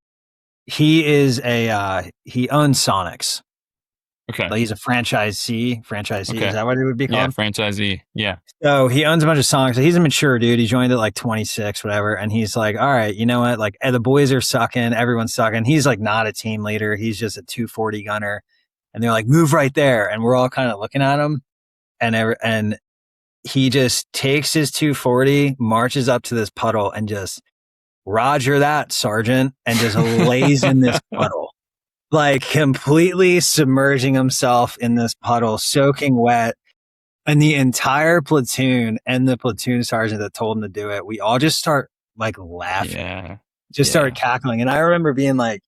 Speaker 2: Sonics.
Speaker 1: Okay.
Speaker 2: Like, he's a franchisee.
Speaker 1: Okay.
Speaker 2: Is that what it would be called?
Speaker 1: Yeah, franchisee. Yeah.
Speaker 2: So he owns a bunch of Sonics. So he's a mature dude. He joined at like 26, whatever. And he's like, all right, you know what? Like, the boys are sucking. Everyone's sucking. He's like not a team leader. He's just a 240 gunner. And they're like, move right there. And we're all kind of looking at him. And he just takes his 240, marches up to this puddle, and just, Roger that, Sergeant, and just lays in this puddle, like completely submerging himself in this puddle, soaking wet. And the entire platoon and the platoon sergeant that told him to do it, we all just start like laughing, started cackling. And I remember being like,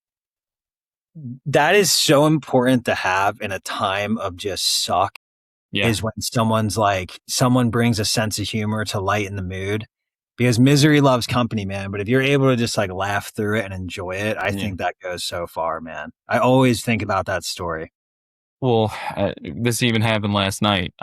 Speaker 2: that is so important to have in a time of just suck. Is when someone brings a sense of humor to lighten the mood, because misery loves company, man. But if you're able to just like laugh through it and enjoy it, I think that goes so far, man. I always think about that story.
Speaker 1: Well, this even happened last night.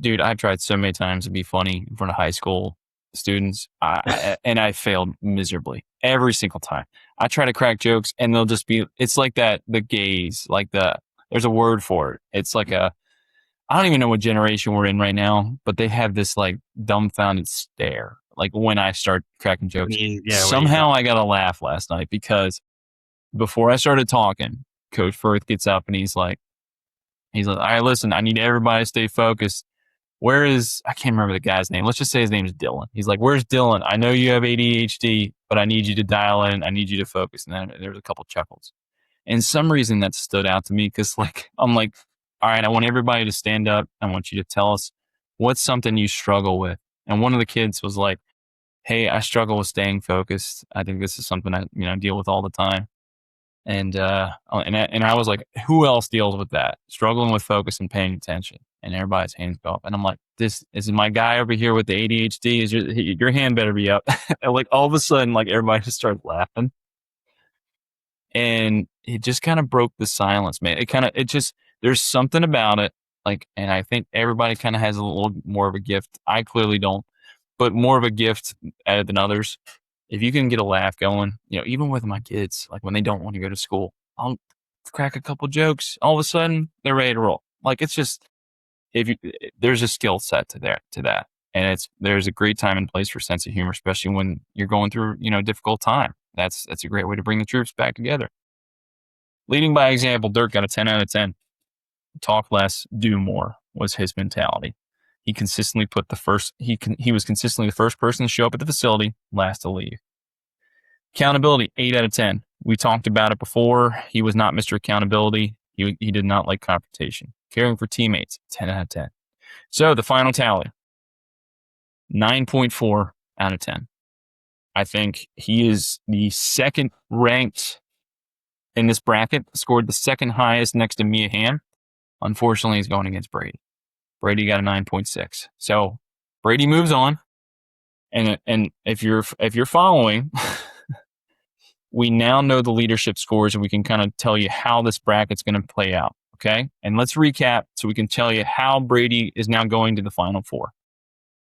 Speaker 1: Dude, I've tried so many times to be funny in front of high school students, and I failed miserably every single time. I try to crack jokes, and they'll just be, it's like the gaze, like there's a word for it. It's like I don't even know what generation we're in right now, but they have this like dumbfounded stare. Like when I start cracking jokes, somehow I got a laugh last night, because before I started talking, Coach Firth gets up and he's like, all right, listen, I need everybody to stay focused. I can't remember the guy's name. Let's just say his name is Dylan. He's like, where's Dylan? I know you have ADHD, but I need you to dial in. I need you to focus. And then there was a couple chuckles. And some reason that stood out to me, because I'm like, all right, I want everybody to stand up. I want you to tell us what's something you struggle with. And one of the kids was like, hey, I struggle with staying focused. I think this is something I deal with all the time. And I was like, who else deals with that? Struggling with focus and paying attention. and everybody's hands go up. And I'm like, this is my guy over here with the ADHD. Is your hand better be up? And like all of a sudden, like everybody just started laughing. And it just kind of broke the silence, man. There's something about it. Like, and I think everybody kind of has a little more of a gift. I clearly don't, but more of a gift than others. If you can get a laugh going, even with my kids, like when they don't want to go to school, I'll crack a couple jokes. All of a sudden, they're ready to roll. Like it's just, there's a skill set to that, and there's a great time and place for sense of humor, especially when you're going through a difficult time. That's a great way to bring the troops back together. Leading by example, Dirk got a 10 out of 10. Talk less, do more was his mentality. He consistently he was consistently the first person to show up at the facility, last to leave. Accountability, 8 out of 10. We talked about it before. He was not Mr. Accountability. He did not like confrontation. Caring for teammates, 10 out of 10. So the final tally, 9.4 out of 10. I think he is the second ranked in this bracket, scored the second highest next to Mia Hamm. Unfortunately, he's going against Brady. Brady got a 9.6. So Brady moves on. And if you're following, we now know the leadership scores and we can kind of tell you how this bracket's going to play out. Okay. And let's recap so we can tell you how Brady is now going to the Final Four.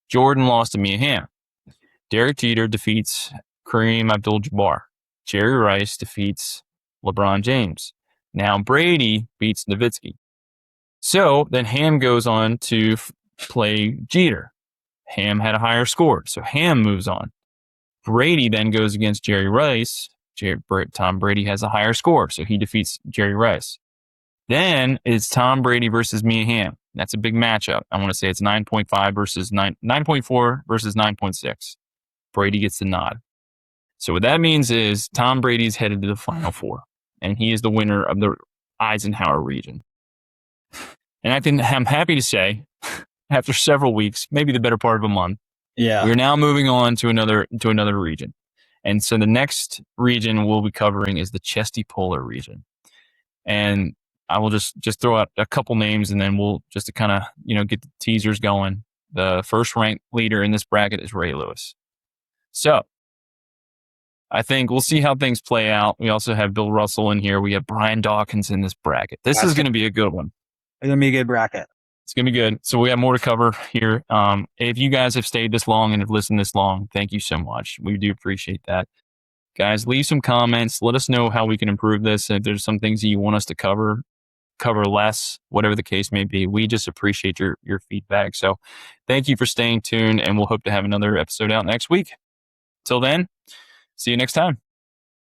Speaker 1: Jordan lost to Mia Hamm. Derek Jeter defeats Kareem Abdul-Jabbar. Jerry Rice defeats LeBron James. Now Brady beats Nowitzki. So then Hamm goes on to play Jeter. Hamm had a higher score, so Hamm moves on. Brady then goes against Jerry Rice. Tom Brady has a higher score, so he defeats Jerry Rice. Then it's Tom Brady versus Mia Hamm. That's a big matchup. I want to say it's 9.5 versus 9.4 versus 9.6. Brady gets the nod. So what that means is Tom Brady's headed to the Final Four, and he is the winner of the Eisenhower region. And I'm happy to say, after several weeks, maybe the better part of a month, we're now moving on to another region. And so the next region we'll be covering is the Chesty Polar region. And I will just throw out a couple names, and then we'll just to kind of get the teasers going. The first ranked leader in this bracket is Ray Lewis. So I think we'll see how things play out. We also have Bill Russell in here. We have Brian Dawkins in this bracket. This is going to be a good one.
Speaker 2: It's going to be a good bracket.
Speaker 1: It's going to be good. So we have more to cover here. If you guys have stayed this long and have listened this long, thank you so much. We do appreciate that. Guys, leave some comments. Let us know how we can improve this. If there's some things that you want us to cover less, whatever the case may be. We just appreciate your feedback. So thank you for staying tuned, and we'll hope to have another episode out next week. Till then, see you next time.